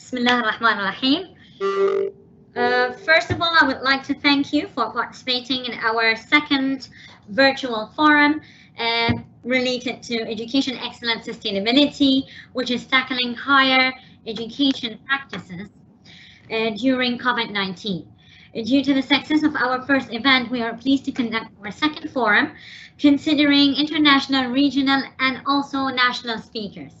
Bismillah ar-Rahman ar-Rahim. First of all, I would like to thank you for participating in our second virtual forum related to education excellence sustainability, which is tackling higher education practices during COVID-19. Due to the success of our first event, we are pleased to conduct our second forum, considering international, regional, and also national speakers.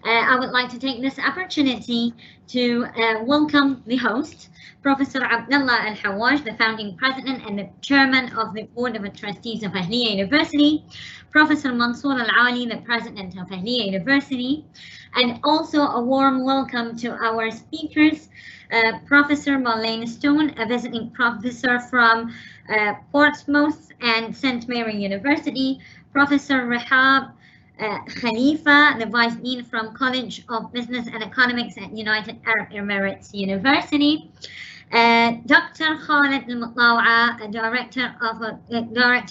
I would like to take this opportunity to welcome the host, Professor Abdullah Al-Hawaj, the founding president and the chairman of the Board of Trustees of Ahliya University, Professor Mansour Al-Ali, the president of Ahliya University, and also a warm welcome to our speakers, Professor Marlene Stone, a visiting professor from Portsmouth and St. Mary University, Professor Rehab Khalifa, the Vice Dean from College of Business and Economics at United Arab Emirates University, Dr. Khalid Al-Mutlawa, Director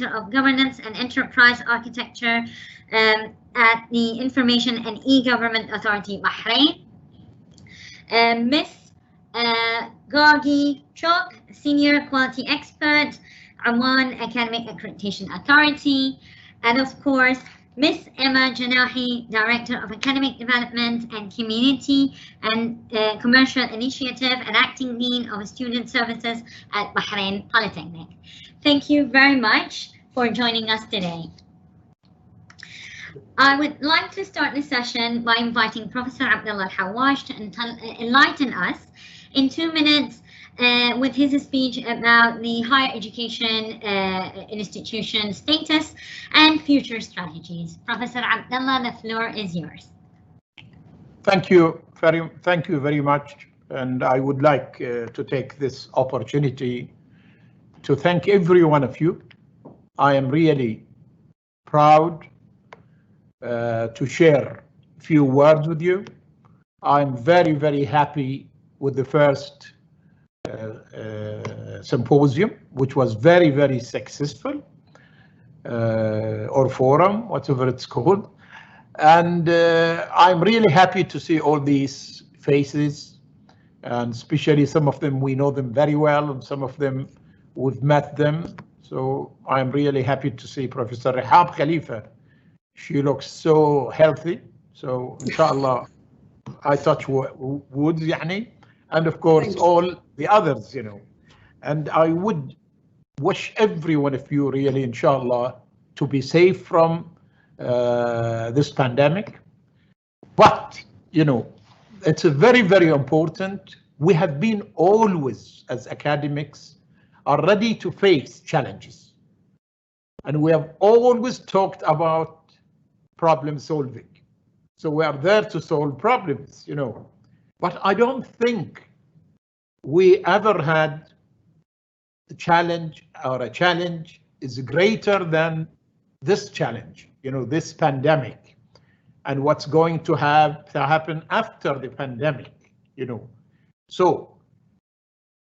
of Governance and Enterprise Architecture at the Information and E-Government Authority, Bahrain, Ms. Gargi Chok, Senior Quality Expert, Oman Academic Accreditation Authority, and of course, Ms. Emma Janahi, Director of Academic Development and Community and Commercial Initiative and Acting Dean of Student Services at Bahrain Polytechnic. Thank you very much for joining us today. I would like to start the session by inviting Professor Abdullah Al-Hawaj to enlighten us in 2 minutes with his speech about the higher education institution status and future strategies. Professor Abdullah, the floor is yours. Thank you very much, and I would like to take this opportunity to thank every one of you. I am really proud to share a few words with you. I'm very happy with the first symposium, which was very successful, or forum, whatever it's called. And I'm really happy to see all these faces, and especially some of them we know them very well, and some of them we've met them. So I'm really happy to see Professor Rehab Khalifa. She looks so healthy. So inshallah, I touch wood, yani. And of course, all the others, you know. And I would wish every one of you really, inshallah, to be safe from this pandemic. But, you know, it's a very important. We have been always, as academics, are ready to face challenges. And we have always talked about problem solving. So we are there to solve problems, you know. But I don't think we ever had a challenge is greater than this challenge, you know, this pandemic, and what's going to happen after the pandemic, you know. So,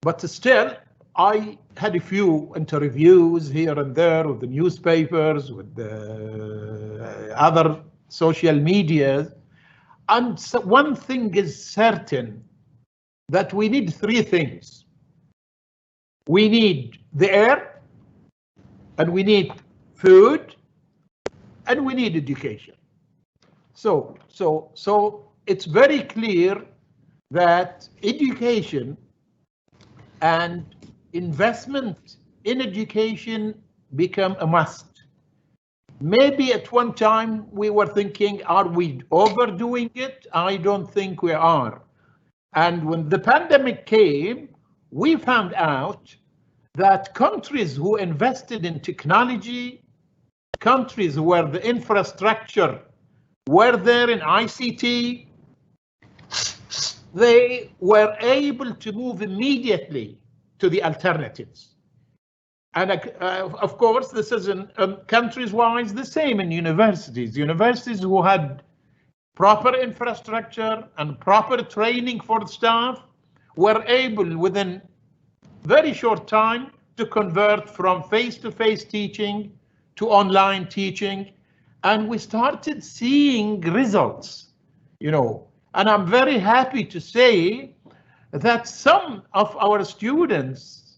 but still, I had a few interviews here and there with the newspapers, with the other social media. And so one thing is certain, that we need 3 things. We need the air, and we need food, and we need education. So it's very clear that education and investment in education become a must. Maybe at one time we were thinking, are we overdoing it? I don't think we are. And when the pandemic came, we found out that countries who invested in technology, countries where the infrastructure were there in ICT, they were able to move immediately to the alternatives. And of course, this is countries-wise the same in universities. Universities who had proper infrastructure and proper training for staff were able within very short time to convert from face-to-face teaching to online teaching. And we started seeing results, you know, And I'm very happy to say that some of our students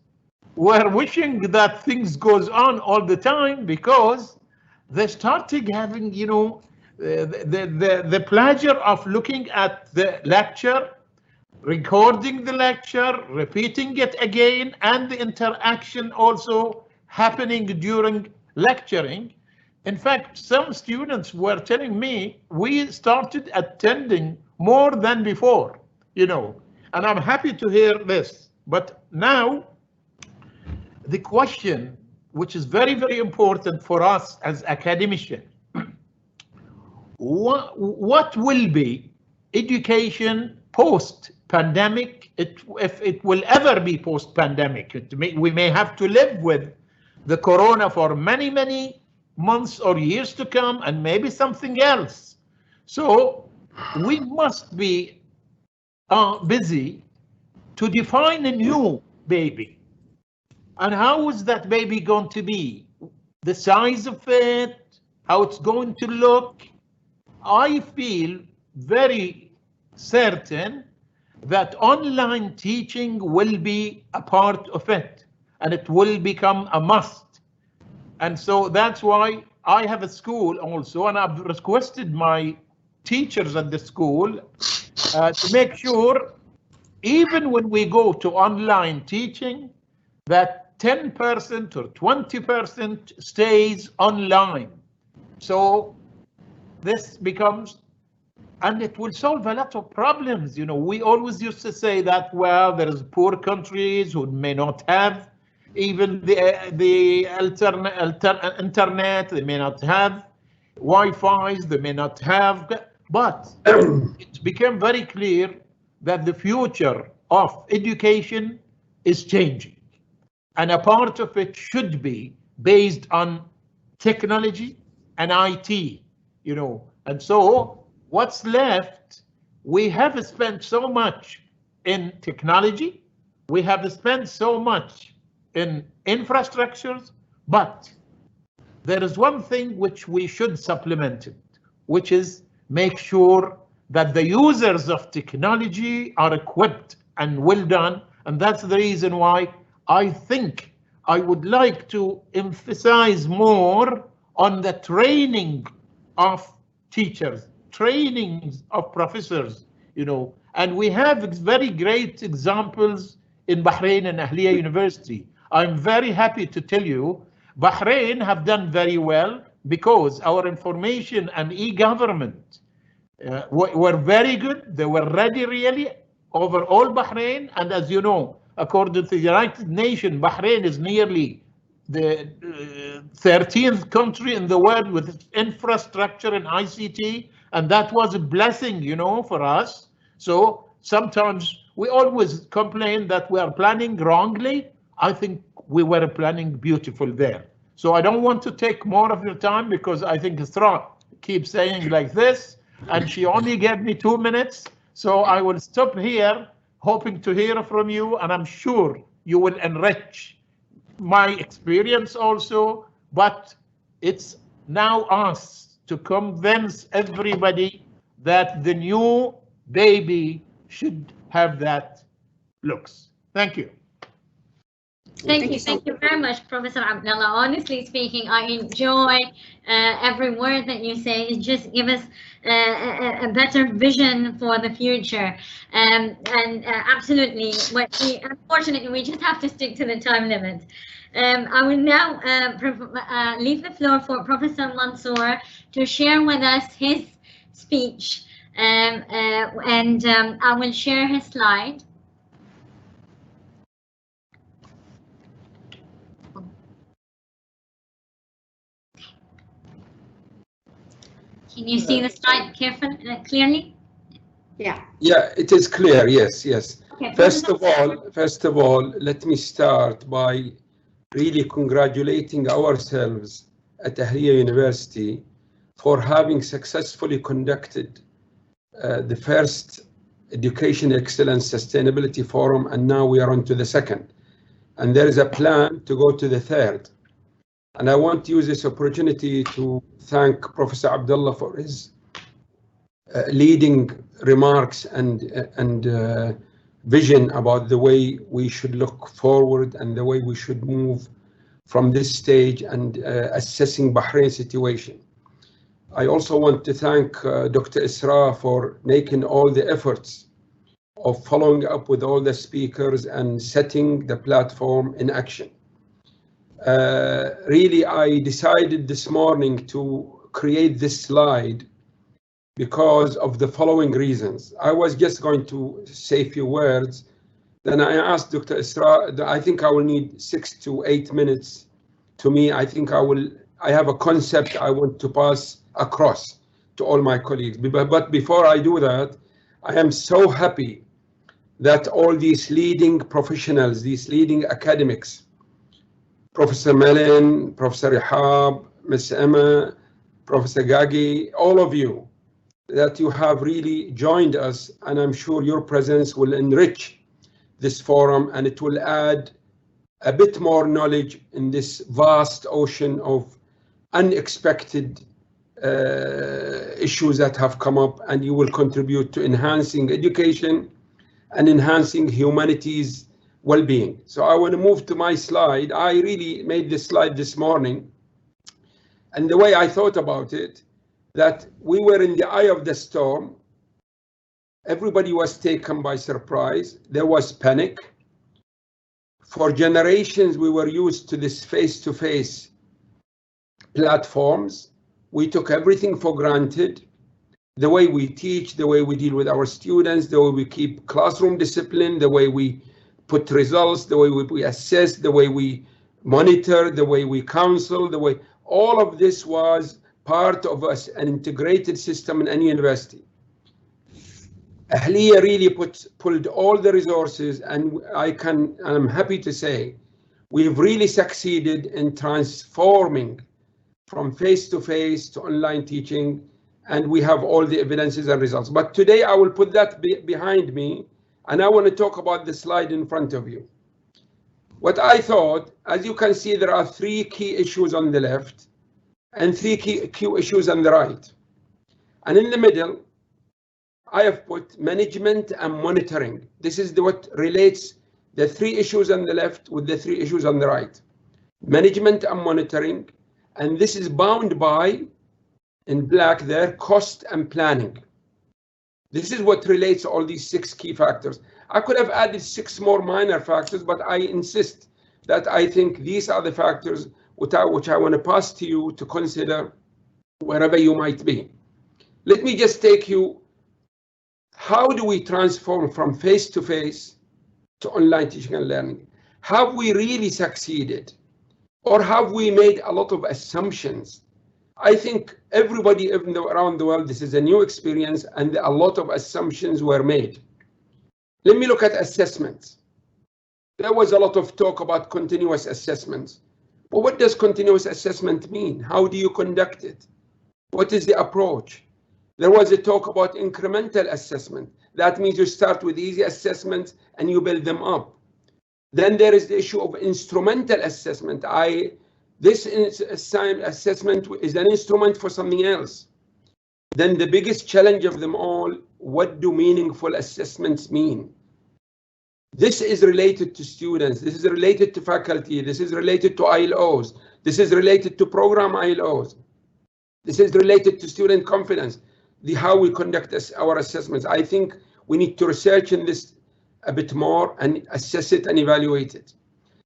were wishing that things goes on all the time, because they started having, you know, the pleasure of looking at the lecture, recording the lecture, repeating it again, and the interaction also happening during lecturing. In fact, some students were telling me we started attending more than before, you know, and I'm happy to hear this. But now the question, which is very, very important for us as academicians, what will be education post-pandemic, if it will ever be post-pandemic? We may have to live with the corona for many, many months or years to come, and maybe something else. So we must be busy to define a new baby. And how is that baby going to be? The size of it, how it's going to look. I feel very certain that online teaching will be a part of it, and it will become a must. And so that's why I have a school also, and I've requested my teachers at the school to make sure, even when we go to online teaching, that 10% or 20% stays online. So this becomes, and it will solve a lot of problems. You know, we always used to say that, well, there's poor countries who may not have even the internet, they may not have Wi-Fi's, they may not have, but it became very clear that the future of education is changing, and a part of it should be based on technology and IT, you know. And so what's left, we have spent so much in technology, we have spent so much in infrastructures, but there is one thing which we should supplement it, which is make sure that the users of technology are equipped and well done. And that's the reason why I think I would like to emphasize more on the training of teachers, trainings of professors, you know. And we have very great examples in Bahrain and Ahliauniversity. I'm very happy to tell you, Bahrain have done very well because our information and e-government were very good. They were ready really over all Bahrain. And as you know, according to the United Nations, Bahrain is nearly the 13th country in the world with infrastructure and ICT. And that was a blessing, you know, for us. So sometimes we always complain that we are planning wrongly. I think we were planning beautiful there. So I don't want to take more of your time, because I think Isra keeps saying like this, and she only gave me 2 minutes. So I will stop here, hoping to hear from you, and I'm sure you will enrich my experience also. But it's now us to convince everybody that the new baby should have that looks. Thank you. Thank you very much, Professor Abdullah. Honestly speaking, I enjoy every word that you say. It just gives us a better vision for the future. And absolutely, unfortunately, we just have to stick to the time limit. I will now leave the floor for Professor Mansour to share with us his speech, and I will share his slide. Can you see the slide clearly? Yeah. Yeah, it is clear. Yes, yes. Okay, First of all, let me start by really congratulating ourselves at Ahliauniversity for having successfully conducted the first Education Excellence Sustainability Forum, and now we are on to the second. And there is a plan to go to the third. And I want to use this opportunity to thank Professor Abdullah for his leading remarks and vision about the way we should look forward and the way we should move from this stage and assessing Bahrain situation. I also want to thank Dr. Isra for making all the efforts of following up with all the speakers and setting the platform in action. Really, I decided this morning to create this slide because of the following reasons. I was just going to say a few words. Then I asked Dr. Isra, I think I will need 6 to 8 minutes. To me, I think I have a concept I want to pass across to all my colleagues. But before I do that, I am so happy that all these leading professionals, these leading academics, Professor Melin, Professor Ihab, Ms. Emma, Professor Gagi, all of you, that you have really joined us, and I'm sure your presence will enrich this forum and it will add a bit more knowledge in this vast ocean of unexpected issues that have come up, and you will contribute to enhancing education and enhancing humanity's well-being. So I want to move to my slide. I really made this slide this morning, and the way I thought about it, that we were in the eye of the storm. Everybody was taken by surprise. There was panic. For generations, we were used to this face-to-face platforms. We took everything for granted. The way we teach, the way we deal with our students, the way we keep classroom discipline, the way we put results, the way we assess, the way we monitor, the way we counsel, the way all of this was part of us, an integrated system in any university. Ahliya really pulled all the resources, and I'm happy to say we've really succeeded in transforming from face-to-face to online teaching, and we have all the evidences and results. But today I will put that behind me, and I want to talk about the slide in front of you. What I thought, as you can see, there are 3 key issues on the left and 3 key issues on the right. And in the middle, I have put management and monitoring. This is what relates the 3 issues on the left with the 3 issues on the right. Management and monitoring, and this is bound by, in black there, cost and planning. This is what relates all these 6 key factors. I could have added 6 more minor factors, but I insist that I think these are the factors which I want to pass to you to consider wherever you might be. Let me just take you, how do we transform from face-to-face to online teaching and learning? Have we really succeeded? Or have we made a lot of assumptions? I think everybody around the world, this is a new experience, and a lot of assumptions were made. Let me look at assessments. There was a lot of talk about continuous assessments. But what does continuous assessment mean? How do you conduct it? What is the approach? There was a talk about incremental assessment. That means you start with easy assessments and you build them up. Then there is the issue of instrumental assessment. This assessment is an instrument for something else. Then the biggest challenge of them all, what do meaningful assessments mean? This is related to students, this is related to faculty, this is related to ILOs, this is related to program ILOs, this is related to student confidence, how we conduct our assessments. I think we need to research in this a bit more and assess it and evaluate it.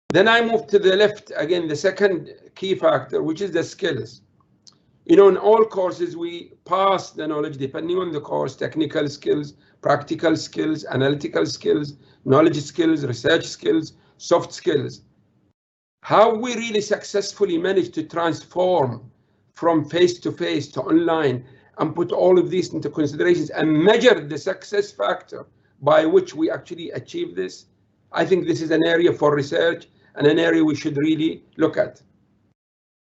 Then I move to the left, again, the second key factor, which is the skills. You know, in all courses, we pass the knowledge depending on the course, technical skills, practical skills, analytical skills, knowledge skills, research skills, soft skills. How we really successfully manage to transform from face-to-face to online and put all of these into considerations and measure the success factor by which we actually achieve this, I think this is an area for research and an area we should really look at.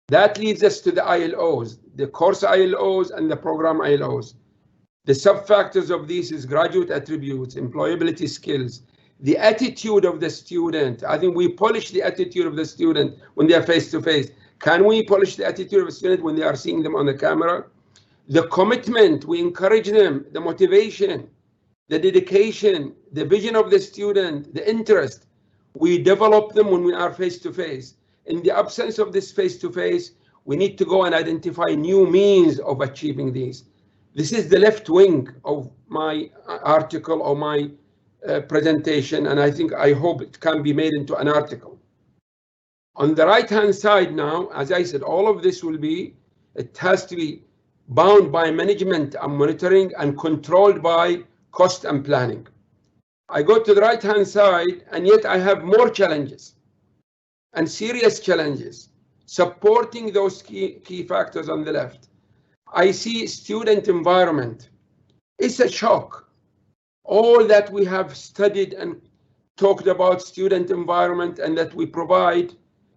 That leads us to the ILOs, the course ILOs and the program ILOs. The sub-factors of these is graduate attributes, employability skills, the attitude of the student. I think we polish the attitude of the student when they are face-to-face. Can we polish the attitude of a student when they are seeing them on the camera? The commitment, we encourage them, the motivation, the dedication, the vision of the student, the interest. We develop them when we are face-to-face. In the absence of this face-to-face, we need to go and identify new means of achieving these. This is the left wing of my article or my presentation, and I hope it can be made into an article. On the right-hand side now, as I said, all of this it has to be bound by management and monitoring and controlled by cost and planning. I go to the right-hand side, and yet I have more challenges and serious challenges supporting those key factors on the left. I see student environment. It's a shock. All that we have studied and talked about student environment and that we provide,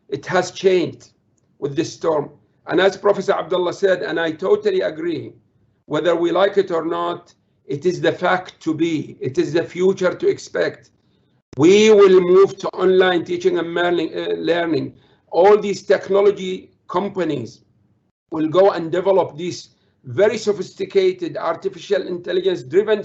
it has changed with this storm. And as Professor Abdullah said, and I totally agree, whether we like it or not, it is the fact to be. It is the future to expect. We will move to online teaching and learning. All these technology companies will go and develop these very sophisticated artificial intelligence driven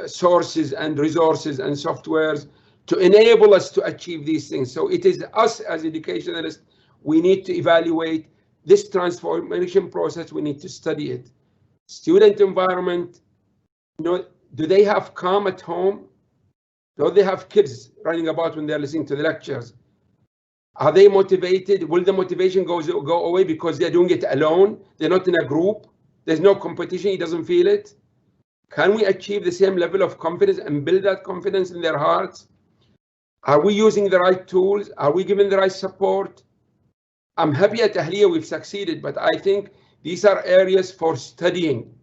sources and resources and softwares to enable us to achieve these things. So it is us as educationalists, we need to evaluate this transformation process. We need to study it. Student environment, do they have calm at home? Do they have kids running about when they're listening to the lectures? Are they motivated? Will the motivation go away because they're doing it alone? They're not in a group. There's no competition. He doesn't feel it. Can we achieve the same level of confidence and build that confidence in their hearts? Are we using the right tools? Are we giving the right support? I'm happy at Ahliya we've succeeded, but I think these are areas for studying,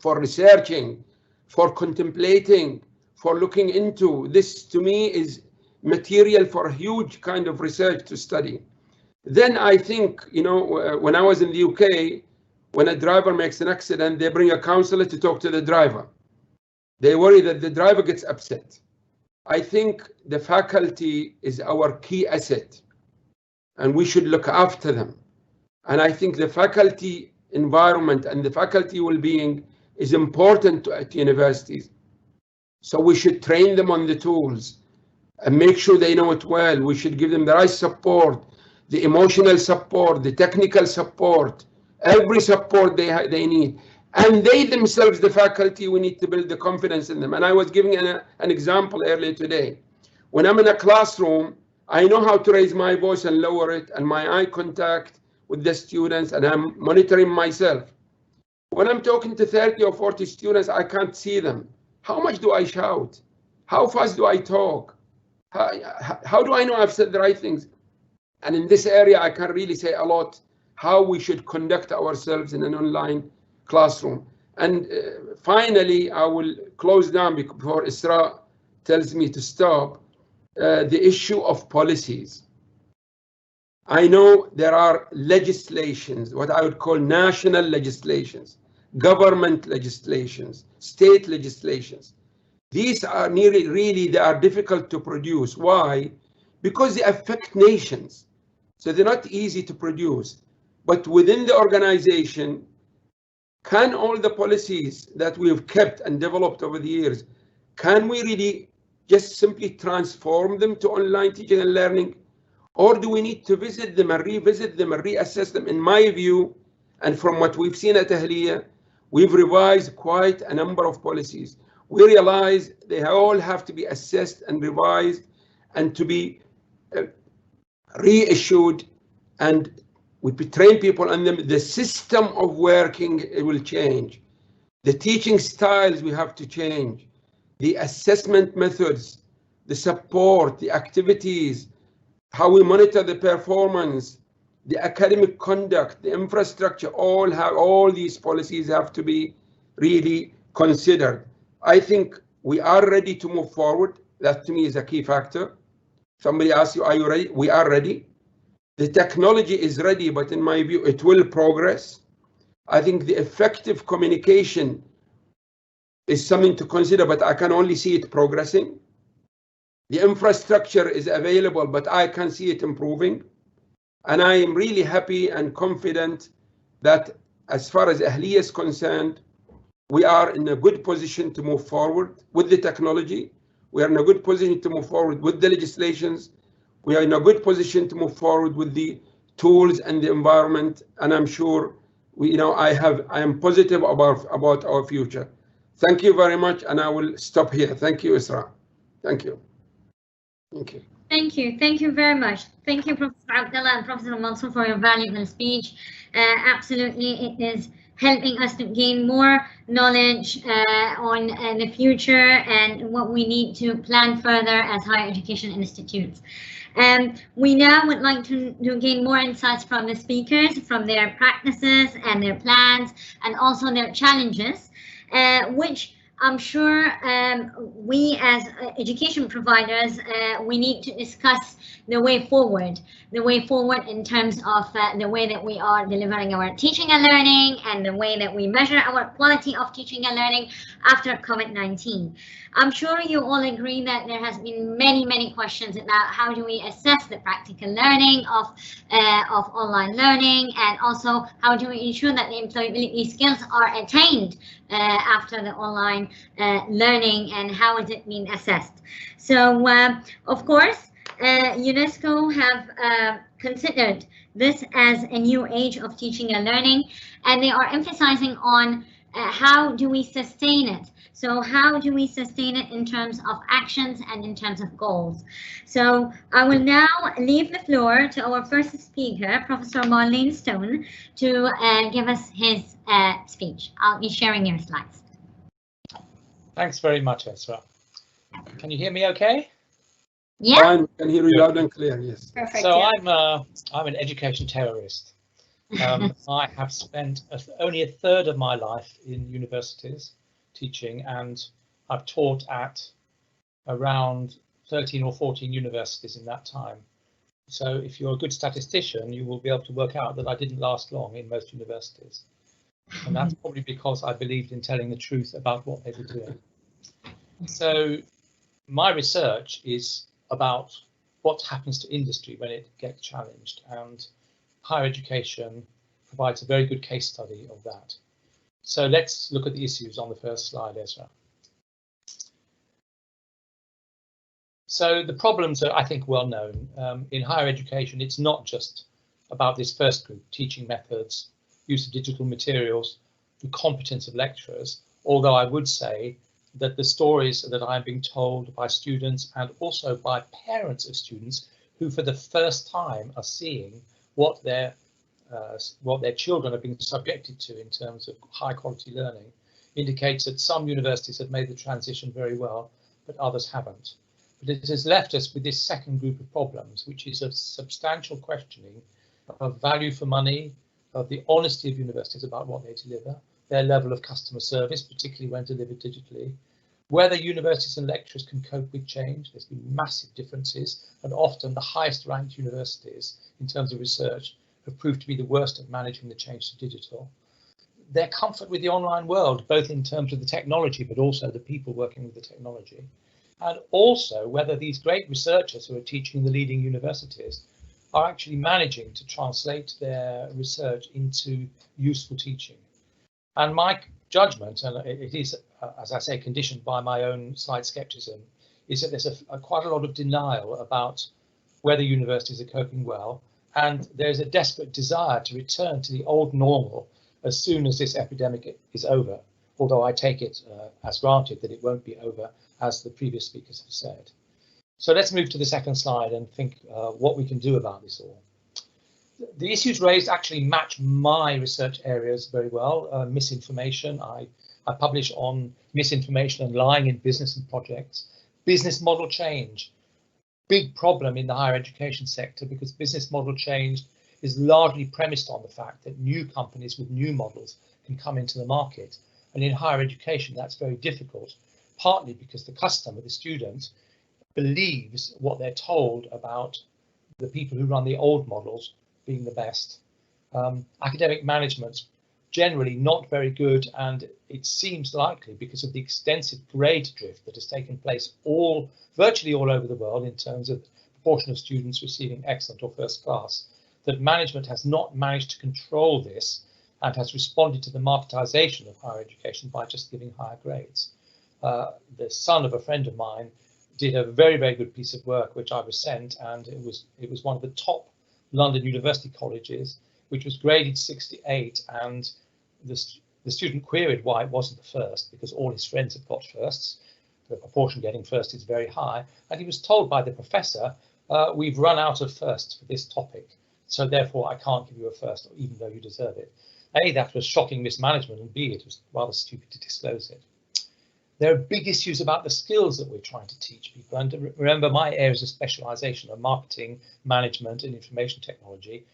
for researching, for contemplating, for looking into. This to me is material for a huge kind of research to study. Then I think, when I was in the UK, when a driver makes an accident, they bring a counselor to talk to the driver. They worry that the driver gets upset. I think the faculty is our key asset, and we should look after them. And I think the faculty environment and the faculty well-being is important at universities. So we should train them on the tools and make sure they know it well. We should give them the right support, the emotional support, the technical support, every support they need. And they themselves, the faculty, we need to build the confidence in them. And I was giving an example earlier today. When I'm in a classroom, I know how to raise my voice and lower it, and my eye contact with the students, and I'm monitoring myself. When I'm talking to 30 or 40 students, I can't see them. How much do I shout? How fast do I talk? How do I know I've said the right things? And in this area, I can really say a lot how we should conduct ourselves in an online classroom. And finally, I will close down before Isra tells me to stop. The issue of policies. I know there are legislations, what I would call national legislations, government legislations, state legislations. These are they are difficult to produce. Why? Because they affect nations. So they're not easy to produce. But within the organization, can all the policies that we've kept and developed over the years, can we really just simply transform them to online teaching and learning? Or do we need to visit them and revisit them and reassess them? In my view, and from what we've seen at Ahliya, we've revised quite a number of policies. We realize they all have to be assessed and revised and to be reissued, and we train people on them. The system of working, it will change. The teaching styles we have to change. The assessment methods, the support, the activities, how we monitor the performance, the academic conduct, the infrastructure, all these policies have to be really considered. I think we are ready to move forward. That to me is a key factor. Somebody asks you, are you ready? We are ready. The technology is ready, but in my view, it will progress. I think the effective communication is something to consider, but I can only see it progressing. The infrastructure is available, but I can see it improving. And I am really happy and confident that as far as Ahliya is concerned, we are in a good position to move forward with the technology. We are in a good position to move forward with the legislations. We are in a good position to move forward with the tools and the environment. And I'm sure I am positive about our future. Thank you very much, and I will stop here. Thank you, Isra. Thank you. Thank you. Thank you. Thank you very much. Thank you, Professor Abdullah and Professor Mansour, for your valuable speech. Absolutely, it is helping us to gain more knowledge on the future and what we need to plan further as higher education institutes. We now would like to gain more insights from the speakers, from their practices and their plans, and also their challenges, which I'm sure we as education providers, we need to discuss the way forward in terms of the way that we are delivering our teaching and learning, and the way that we measure our quality of teaching and learning after COVID-19. I'm sure you all agree that there has been many questions about how do we assess the practical learning of online learning, and also how do we ensure that the employability skills are attained after the online learning, and how is it being assessed. So of course, UNESCO have considered this as a new age of teaching and learning, and they are emphasizing on how do we sustain it. So how do we sustain it in terms of actions and in terms of goals? So I will now leave the floor to our first speaker, Professor Marlene Stone, to give us his speech. I'll be sharing your slides. Thanks very much, Esra. Can you hear me okay? Yeah. Fine, can hear you loud and clear, yes. Perfect. So yeah. I'm an education terrorist. I have spent only a third of my life in universities teaching, and I've taught at around 13 or 14 universities in that time. So if you're a good statistician, you will be able to work out that I didn't last long in most universities. And that's probably because I believed in telling the truth about what they were doing. So my research is about what happens to industry when it gets challenged, and higher education provides a very good case study of that. So let's look at the issues on the first slide, Ezra. So the problems are, I think, well known. In higher education, it's not just about this first group, teaching methods, use of digital materials, the competence of lecturers, although I would say that the stories that I'm being told by students and also by parents of students who for the first time are seeing what their children are being subjected to in terms of high quality learning indicates that some universities have made the transition very well, but others haven't. But it has left us with this second group of problems, which is a substantial questioning of value for money, of the honesty of universities about what they deliver, their level of customer service, particularly when delivered digitally, whether universities and lecturers can cope with change. There's been massive differences, and often the highest ranked universities in terms of research have proved to be the worst at managing the change to digital. Their comfort with the online world, both in terms of the technology, but also the people working with the technology. And also whether these great researchers who are teaching in the leading universities are actually managing to translate their research into useful teaching. And my judgment, and it is, as I say, conditioned by my own slight skepticism, is that there's quite a lot of denial about whether universities are coping well, and there's a desperate desire to return to the old normal as soon as this epidemic is over, although I take it as granted that it won't be over, as the previous speakers have said. So let's move to the second slide and think what we can do about this all. The issues raised actually match my research areas very well. Misinformation, I publish on misinformation and lying in business and projects. Business model change, big problem in the higher education sector, because business model change is largely premised on the fact that new companies with new models can come into the market. And in higher education, that's very difficult, partly because the customer, the student, believes what they're told about the people who run the old models being the best. Academic management, generally not very good, and it seems likely because of the extensive grade drift that has taken place virtually all over the world in terms of proportion of students receiving excellent or first class, that management has not managed to control this and has responded to the marketization of higher education by just giving higher grades. The son of a friend of mine did a very, very good piece of work, which I was sent, and it was one of the top London university colleges, which was graded 68, and the student queried why it wasn't the first, because all his friends had got firsts. The proportion getting first is very high, and he was told by the professor, we've run out of firsts for this topic, so therefore I can't give you a first, even though you deserve it. A, that was shocking mismanagement, and B, it was rather stupid to disclose it. There are big issues about the skills that we're trying to teach people, and remember, my areas of specialization are marketing, management, and information technology.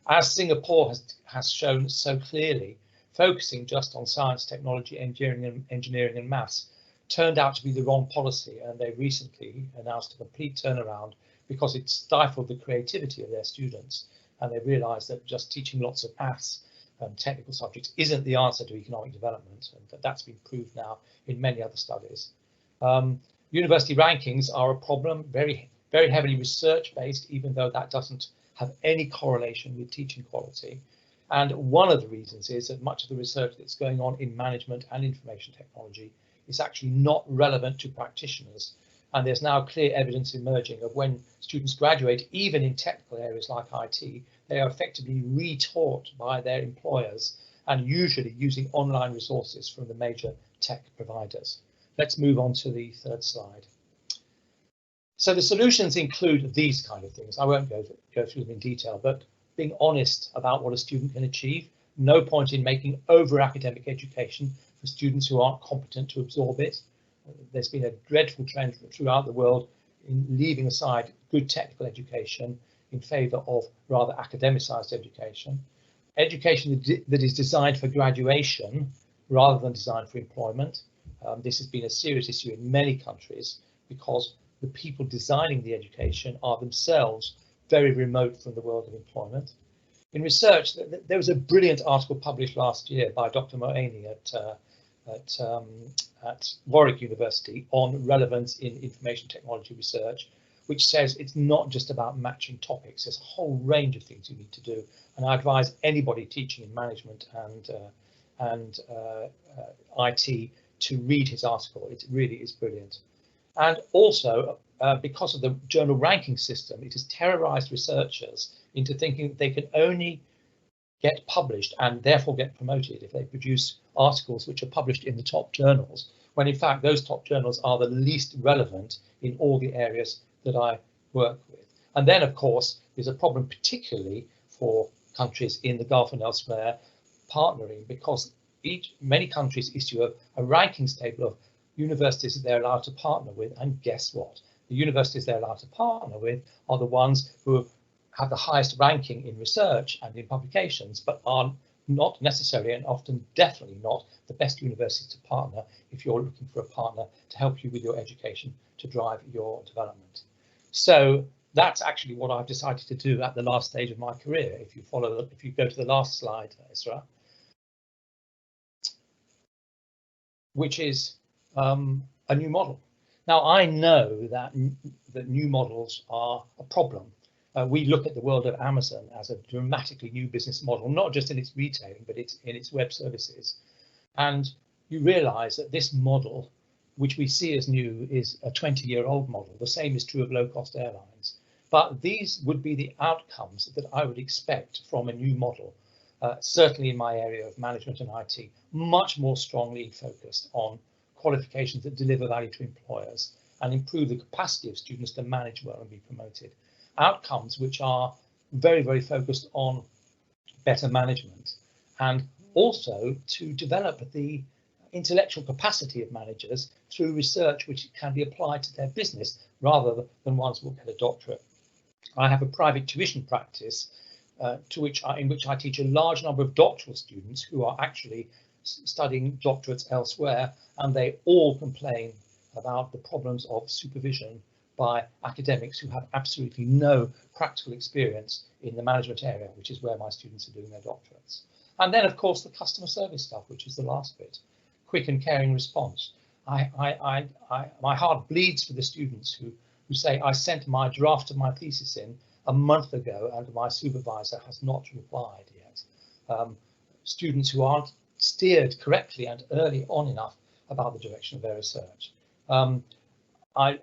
As Singapore has shown so clearly, focusing just on science, technology, engineering and maths turned out to be the wrong policy, and they recently announced a complete turnaround because it stifled the creativity of their students, and they realized that just teaching lots of maths and technical subjects isn't the answer to economic development, and that's been proved now in many other studies. University rankings are a problem, very, very heavily research based, even though that doesn't have any correlation with teaching quality. And one of the reasons is that much of the research that's going on in management and information technology is actually not relevant to practitioners. And there's now clear evidence emerging of when students graduate, even in technical areas like IT, they are effectively retaught by their employers, and usually using online resources from the major tech providers. Let's move on to the third slide. So the solutions include these kind of things. I won't go through them in detail, but being honest about what a student can achieve. No point in making over academic education for students who aren't competent to absorb it. There's been a dreadful trend throughout the world in leaving aside good technical education in favour of rather academicized education. Education that is designed for graduation rather than designed for employment. This has been a serious issue in many countries because the people designing the education are themselves very remote from the world of employment. In research, there was a brilliant article published last year by Dr. Moani at Warwick University on relevance in information technology research, which says it's not just about matching topics. There's a whole range of things you need to do, and I advise anybody teaching in management and IT to read his article. It really is brilliant. And also, because of the journal ranking system, it has terrorized researchers into thinking that they can only get published and therefore get promoted if they produce articles which are published in the top journals, when in fact those top journals are the least relevant in all the areas that I work with. And then, of course, there's a problem particularly for countries in the Gulf and elsewhere partnering, because many countries issue a rankings table of universities that they're allowed to partner with, and guess what? The universities they're allowed to partner with are the ones who have the highest ranking in research and in publications, but are not necessarily, and often definitely not, the best universities to partner if you're looking for a partner to help you with your education to drive your development. So that's actually what I've decided to do at the last stage of my career. If you go to the last slide, Isra, which is a new model. Now, I know that new models are a problem. We look at the world of Amazon as a dramatically new business model, not just in its retailing, but in its web services. And you realize that this model, which we see as new, is a 20-year-old model. The same is true of low-cost airlines. But these would be the outcomes that I would expect from a new model, certainly in my area of management and IT, much more strongly focused on qualifications that deliver value to employers and improve the capacity of students to manage well and be promoted. Outcomes which are very, very focused on better management, and also to develop the intellectual capacity of managers through research which can be applied to their business rather than ones who will get a doctorate. I have a private tuition practice in which I teach a large number of doctoral students who are actually studying doctorates elsewhere, and they all complain about the problems of supervision by academics who have absolutely no practical experience in the management area, which is where my students are doing their doctorates. And then, of course, the customer service stuff, which is the last bit, quick and caring response. My heart bleeds for the students who say, I sent my draft of my thesis in a month ago and my supervisor has not replied yet. students who aren't steered correctly and early on enough about the direction of their research. I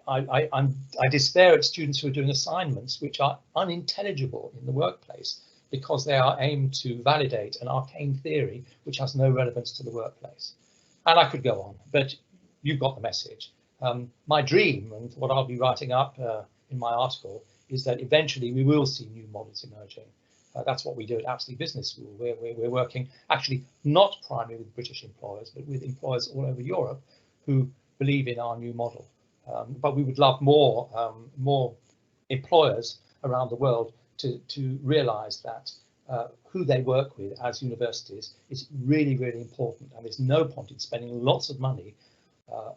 despair at students who are doing assignments which are unintelligible in the workplace because they are aimed to validate an arcane theory which has no relevance to the workplace. And I could go on, but you've got the message. My dream, and what I'll be writing up in my article, is that eventually we will see new models emerging. That's what we do at Apsley Business School. We're working actually not primarily with British employers, but with employers all over Europe who believe in our new model. But we would love more employers around the world to realise that who they work with as universities is really, really important. And there's no point in spending lots of money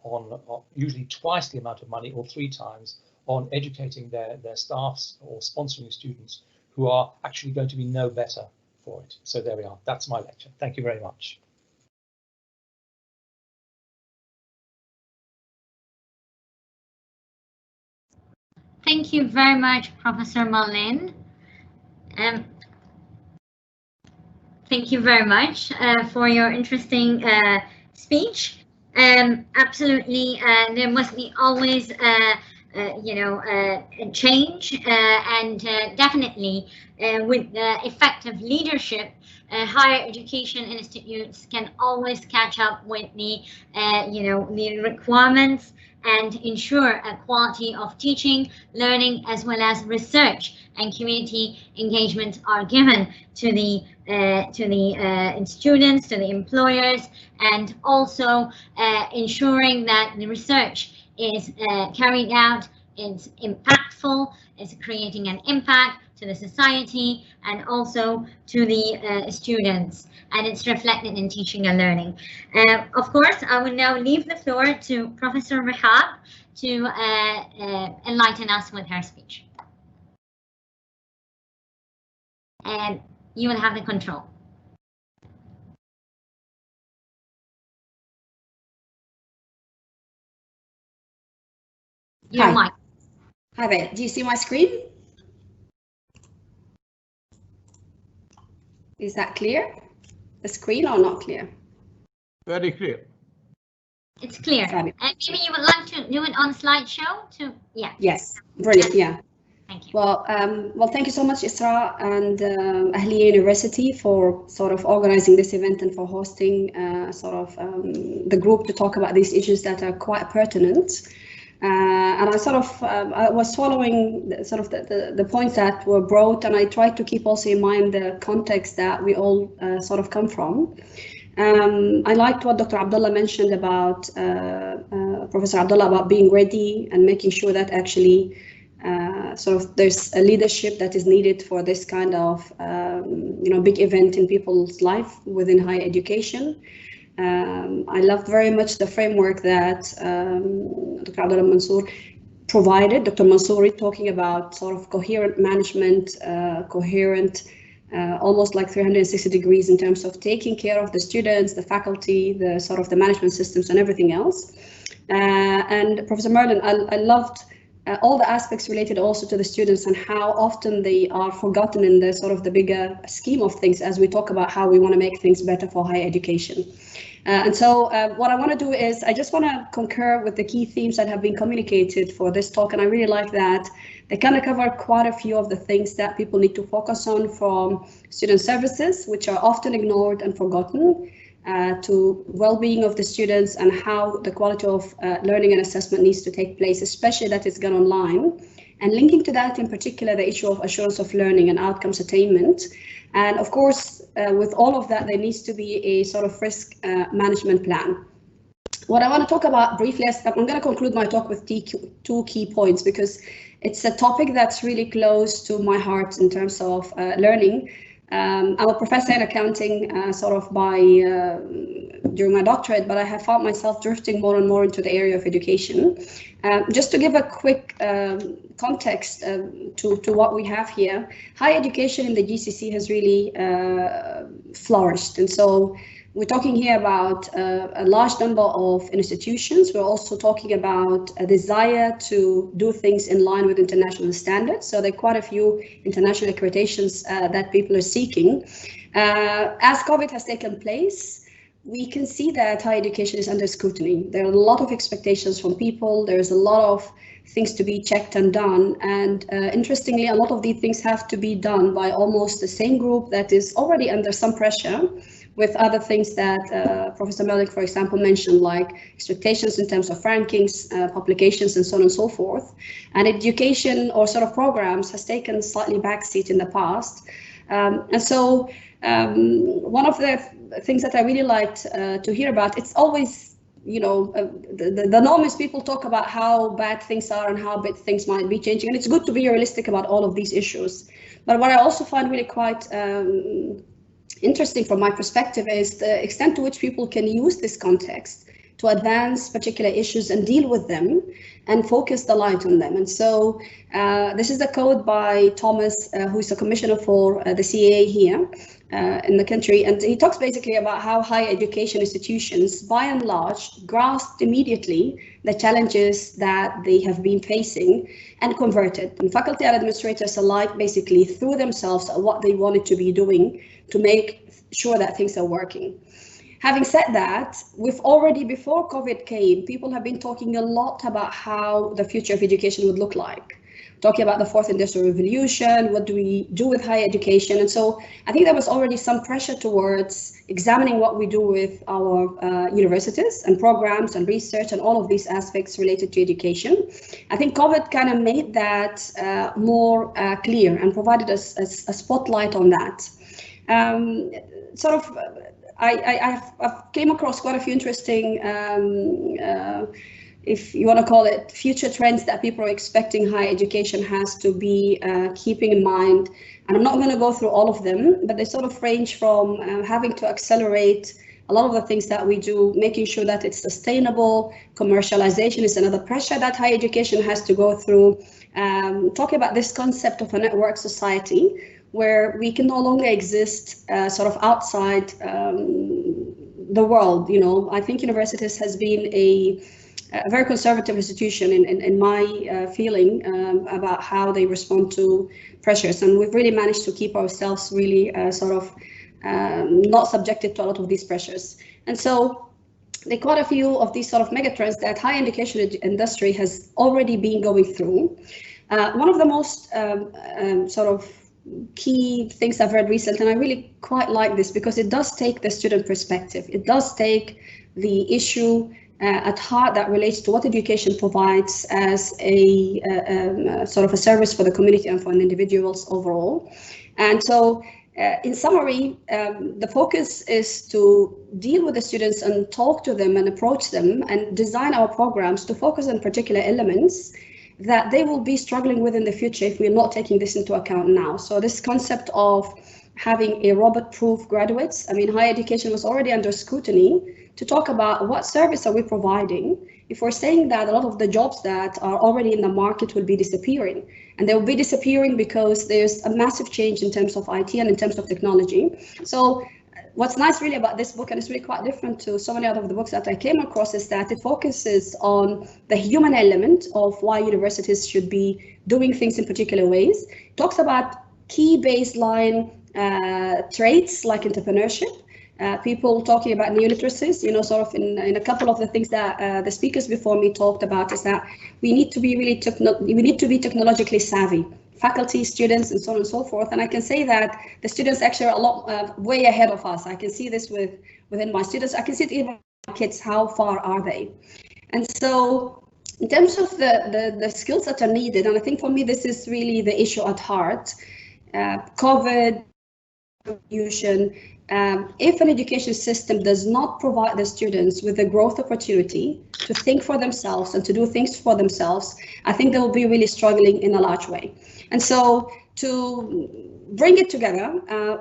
on usually twice the amount of money or 3 times on educating their staffs or sponsoring students who are actually going to be no better for it. So there we are. That's my lecture. Thank you very much. Thank you very much, Professor Malin. Thank you very much for your interesting speech. Absolutely, there must be always a change, and definitely with effective leadership, higher education institutes can always catch up with the the requirements and ensure a quality of teaching, learning, as well as research and community engagement are given to the students, to the employers, and also ensuring that the research is carried out, is impactful, is creating an impact to the society and also to the students, and it's reflected in teaching and learning. Of course, I will now leave the floor to Professor Rehab to enlighten us with her speech. And you will have the control. Your mic. Hi there. Do you see my screen? Is that clear? The screen or not clear? Very clear. It's clear. And maybe you would like to do it on slideshow too? Yeah. Yes. Brilliant. Yeah. Thank you. Well, thank you so much, Isra and Ahliauniversity for sort of organizing this event and for hosting the group to talk about these issues that are quite pertinent. And I was following the points that were brought, and I tried to keep also in mind the context that we all sort of come from. I liked what Dr. Abdullah mentioned about Professor Abdullah about being ready and making sure that actually there's a leadership that is needed for this kind of big event in people's life within higher education. I loved very much the framework that Dr. Abdullah Mansour provided, Dr. Mansouri, talking about sort of coherent management, almost like 360 degrees in terms of taking care of the students, the faculty, the management systems and everything else. And Professor Merlin, I loved all the aspects related also to the students and how often they are forgotten in the bigger scheme of things as we talk about how we want to make things better for higher education. And so what I want to do is I just want to concur with the key themes that have been communicated for this talk, and I really like that they kind of cover quite a few of the things that people need to focus on, from student services, which are often ignored and forgotten, to well-being of the students and how the quality of learning and assessment needs to take place, especially that it's gone online. And linking to that in particular, the issue of assurance of learning and outcomes attainment. And of course, with all of that, there needs to be a sort of risk management plan. What I want to talk about briefly, I'm going to conclude my talk with two key points, because it's a topic that's really close to my heart in terms of learning. I'm a professor in accounting during my doctorate, but I have found myself drifting more and more into the area of education. Just to give a quick context to what we have here, higher education in the GCC has really flourished. And so we're talking here about a large number of institutions. We're also talking about a desire to do things in line with international standards. So there are quite a few international accreditations that people are seeking. As COVID has taken place, we can see that higher education is under scrutiny. There are a lot of expectations from people. There's a lot of things to be checked and done. And interestingly, a lot of these things have to be done by almost the same group that is already under some pressure with other things that Professor Malik, for example, mentioned, like expectations in terms of rankings, publications, and so on and so forth. And education or sort of programs has taken slightly backseat in the past. And so one of the things that I really liked to hear about, it's always, you know, the norm is people talk about how bad things are and how bad things might be changing. And it's good to be realistic about all of these issues. But what I also find really quite interesting from my perspective is the extent to which people can use this context to advance particular issues and deal with them and focus the light on them. And so this is the code by Thomas, who is a commissioner for the CAA here in the country. And he talks basically about how higher education institutions, by and large, grasped immediately the challenges that they have been facing and converted. And faculty and administrators alike basically threw themselves at what they wanted to be doing to make sure that things are working. Having said that, we've already, before COVID came, people have been talking a lot about how the future of education would look like. Talking about the fourth industrial revolution, what do we do with higher education? And so I think there was already some pressure towards examining what we do with our universities and programs and research and all of these aspects related to education. I think COVID kind of made that more clear and provided us a spotlight on that. I've came across quite a few interesting, if you want to call it, future trends that people are expecting higher education has to be keeping in mind. And I'm not going to go through all of them, but they sort of range from having to accelerate a lot of the things that we do, making sure that it's sustainable. Commercialization is another pressure that higher education has to go through. Talking about this concept of a network society, where we can no longer exist sort of outside the world. You know, I think universities has been a very conservative institution in my feeling about how they respond to pressures, and we've really managed to keep ourselves really not subjected to a lot of these pressures. And so there are quite a few of these sort of megatrends that higher education industry has already been going through. One of the most sort of key things I've read recently, and I really quite like this because it does take the student perspective. It does take the issue at heart that relates to what education provides as a sort of a service for the community and for individuals overall. And so in summary, the focus is to deal with the students and talk to them and approach them and design our programs to focus on particular elements that they will be struggling with in the future if we're not taking this into account now. So this concept of having a robot-proof graduates, I mean, higher education was already under scrutiny to talk about what service are we providing if we're saying that a lot of the jobs that are already in the market will be disappearing. And they will be disappearing because there's a massive change in terms of IT and in terms of technology. So what's nice really about this book, and it's really quite different to so many of the books that I came across, is that it focuses on the human element of why universities should be doing things in particular ways. It talks about key baseline traits like entrepreneurship, people talking about new literacies, you know, sort of in a couple of the things that the speakers before me talked about is that we need to be really technologically savvy. Faculty, students, and so on and so forth. And I can say that the students actually are a lot way ahead of us. I can see this within my students. I can see it even in my kids, how far are they? And so in terms of the skills that are needed, and I think for me, this is really the issue at heart, COVID, contribution, if an education system does not provide the students with the growth opportunity to think for themselves and to do things for themselves, I think they will be really struggling in a large way. And so to bring it together,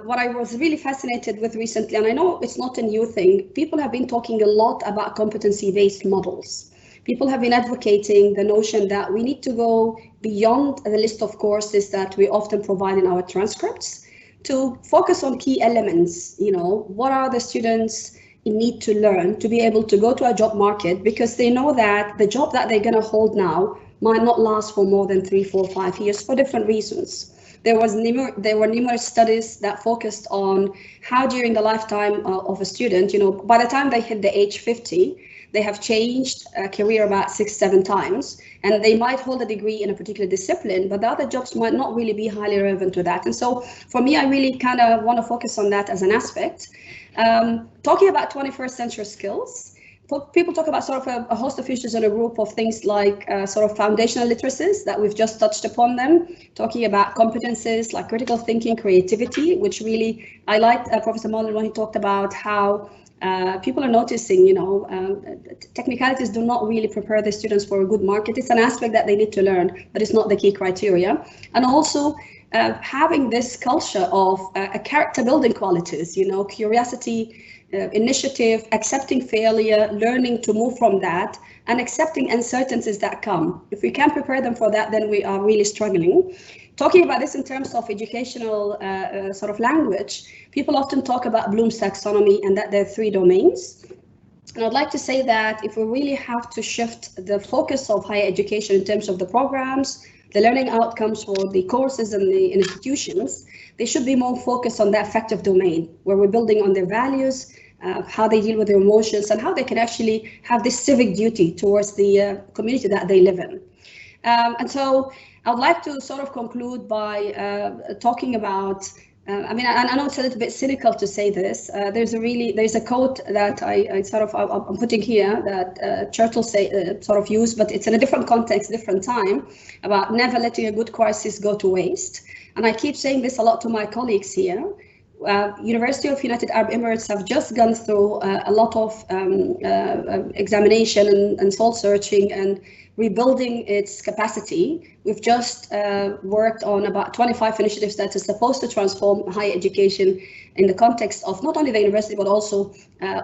what I was really fascinated with recently, and I know it's not a new thing, people have been talking a lot about competency-based models. People have been advocating the notion that we need to go beyond the list of courses that we often provide in our transcripts to focus on key elements. You know, what are the students need to learn to be able to go to a job market, because they know that the job that they're going to hold now might not last for more than 3, 4, 5 years for different reasons. There were numerous studies that focused on how during the lifetime of a student, by the time they hit the age 50, they have changed career about 6, 7 times, and they might hold a degree in a particular discipline, but the other jobs might not really be highly relevant to that. And so for me, I really kind of want to focus on that as an aspect. Talking about 21st century skills, people talk about sort of a host of issues in a group of things like sort of foundational literacies that we've just touched upon them, talking about competences like critical thinking, creativity, which really I liked Professor Mullen when he talked about how people are noticing, technicalities do not really prepare the students for a good market. It's an aspect that they need to learn, but it's not the key criteria. And also having this culture of character building qualities, curiosity, initiative, accepting failure, learning to move from that, and accepting uncertainties that come. If we can't prepare them for that, then we are really struggling. Talking about this in terms of educational sort of language, people often talk about Bloom's taxonomy and that there are 3 domains. And I'd like to say that if we really have to shift the focus of higher education in terms of the programs, the learning outcomes for the courses and the institutions, they should be more focused on the affective domain, where we're building on their values, how they deal with their emotions, and how they can actually have this civic duty towards the community that they live in. And so I'd like to sort of conclude by talking about, I know it's a little bit cynical to say this. There's a quote that I'm putting here that Churchill sort of used, but it's in a different context, different time, about never letting a good crisis go to waste. And I keep saying this a lot to my colleagues here. University of United Arab Emirates have just gone through a lot of examination and soul searching and rebuilding its capacity. We've just worked on about 25 initiatives that are supposed to transform higher education in the context of not only the university, but also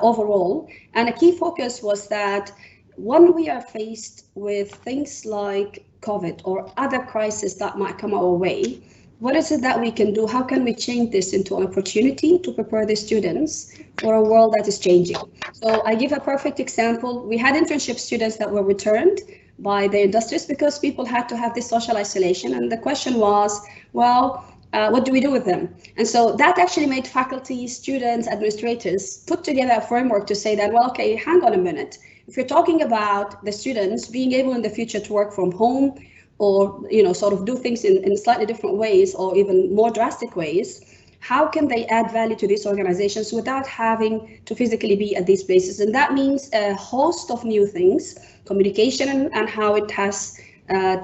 overall. And a key focus was that when we are faced with things like COVID or other crises that might come our way, what is it that we can do? How can we change this into an opportunity to prepare the students for a world that is changing? So I give a perfect example. We had internship students that were returned by the industries because people had to have this social isolation. And the question was, well, what do we do with them? And so that actually made faculty, students, administrators put together a framework to say that, well, okay, hang on a minute. If you're talking about the students being able in the future to work from home, or sort of do things in slightly different ways or even more drastic ways, how can they add value to these organizations without having to physically be at these places? And that means a host of new things. Communication and how it has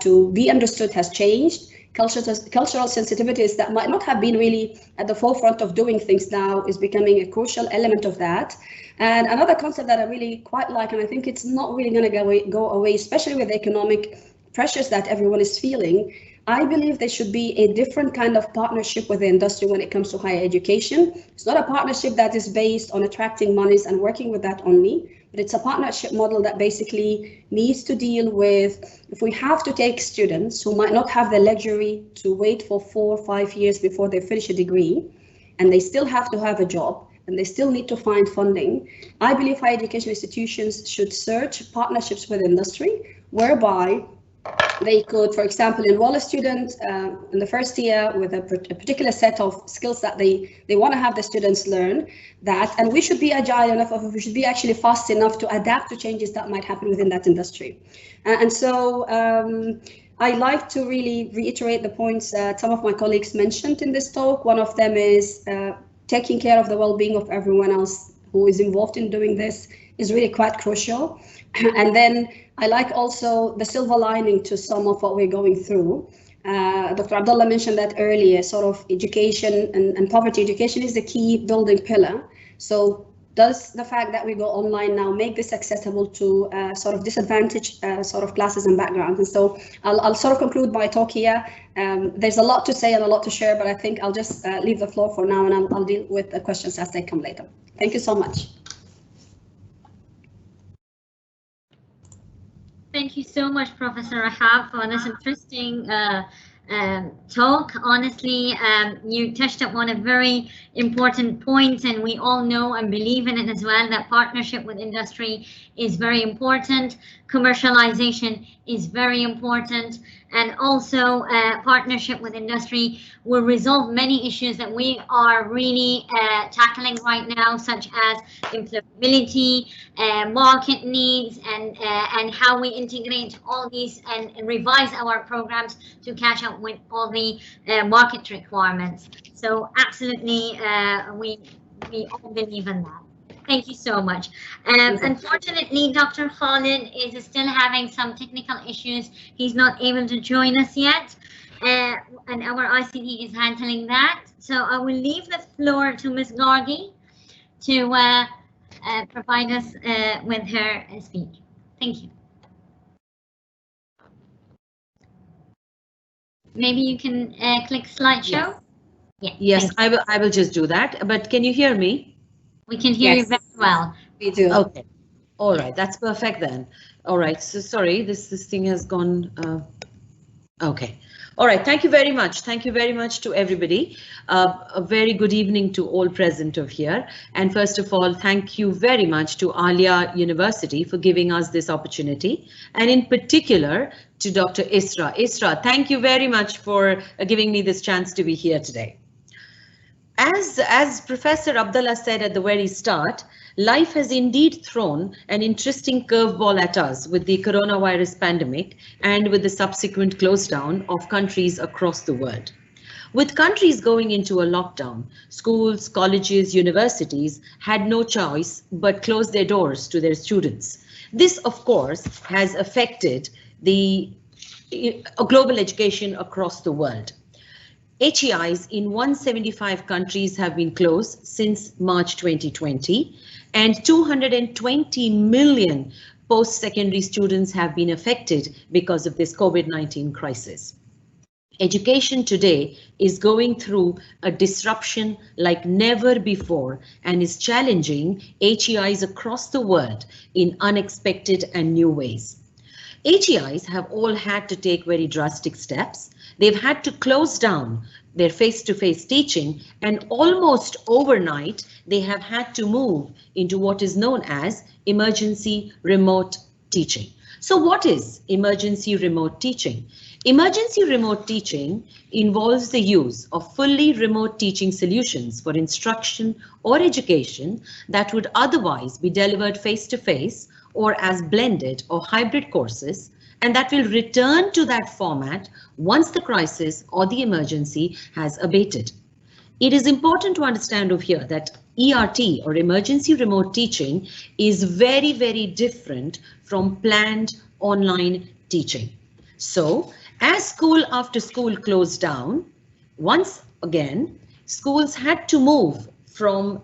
to be understood has changed. Cultural sensitivities that might not have been really at the forefront of doing things now is becoming a crucial element of that. And another concept that I really quite like, and I think it's not really going to go away, especially with the economic pressures that everyone is feeling, I believe there should be a different kind of partnership with the industry when it comes to higher education. It's not a partnership that is based on attracting monies and working with that only, but it's a partnership model that basically needs to deal with, if we have to take students who might not have the luxury to wait for 4 or 5 years before they finish a degree, and they still have to have a job, and they still need to find funding, I believe higher education institutions should search partnerships with industry, whereby they could, for example, enroll a student in the first year with a particular set of skills that they want to have the students learn that, and we should be agile enough, or we should be actually fast enough to adapt to changes that might happen within that industry. And so I like to really reiterate the points that some of my colleagues mentioned in this talk. One of them is taking care of the well-being of everyone else who is involved in doing this is really quite crucial. And then I like also the silver lining to some of what we're going through. Dr. Abdullah mentioned that earlier, sort of education and poverty education is the key building pillar. So does the fact that we go online now make this accessible to sort of disadvantaged sort of classes and backgrounds? And so I'll sort of conclude my talk here. There's a lot to say and a lot to share, but I think I'll just leave the floor for now, and I'll deal with the questions as they come later. Thank you so much. Thank you so much, Professor Rahab, for this interesting talk. Honestly, you touched upon a very important point, and we all know and believe in it as well, that partnership with industry is very important. Commercialization is very important, and also partnership with industry will resolve many issues that we are really tackling right now, such as employability, market needs, and how we integrate all these and revise our programs to catch up with all the market requirements. So absolutely, we all believe in that. Thank you so much. Unfortunately, Dr. Khalid is still having some technical issues. He's not able to join us yet, and our ICT is handling that. So I will leave the floor to Ms. Gargi to provide us with her speech. Thank you. Maybe you can click slideshow. Yes, yes, I will just do that. But can you hear me? We can hear you very well. We do. Okay. All right. That's perfect then. All right. So sorry, this thing has gone. Okay. All right. Thank you very much. Thank you very much to everybody. A very good evening to all present of here. And first of all, thank you very much to Ahliauniversity for giving us this opportunity. And in particular to Dr. Isra. Isra, thank you very much for giving me this chance to be here today. As Professor Abdullah said at the very start, life has indeed thrown an interesting curveball at us with the coronavirus pandemic and with the subsequent close down of countries across the world. With countries going into a lockdown, schools, colleges, universities had no choice but close their doors to their students. This, of course, has affected the global education across the world. HEIs in 175 countries have been closed since March 2020, and 220 million post-secondary students have been affected because of this COVID-19 crisis. Education today is going through a disruption like never before and is challenging HEIs across the world in unexpected and new ways. HEIs have all had to take very drastic steps. They've had to close down their face-to-face teaching, and almost overnight, they have had to move into what is known as emergency remote teaching. So what is emergency remote teaching? Emergency remote teaching involves the use of fully remote teaching solutions for instruction or education that would otherwise be delivered face-to-face or as blended or hybrid courses, and that will return to that format once the crisis or the emergency has abated. It is important to understand over here that ERT or emergency remote teaching is very, very different from planned online teaching. So as school after school closed down, once again, schools had to move from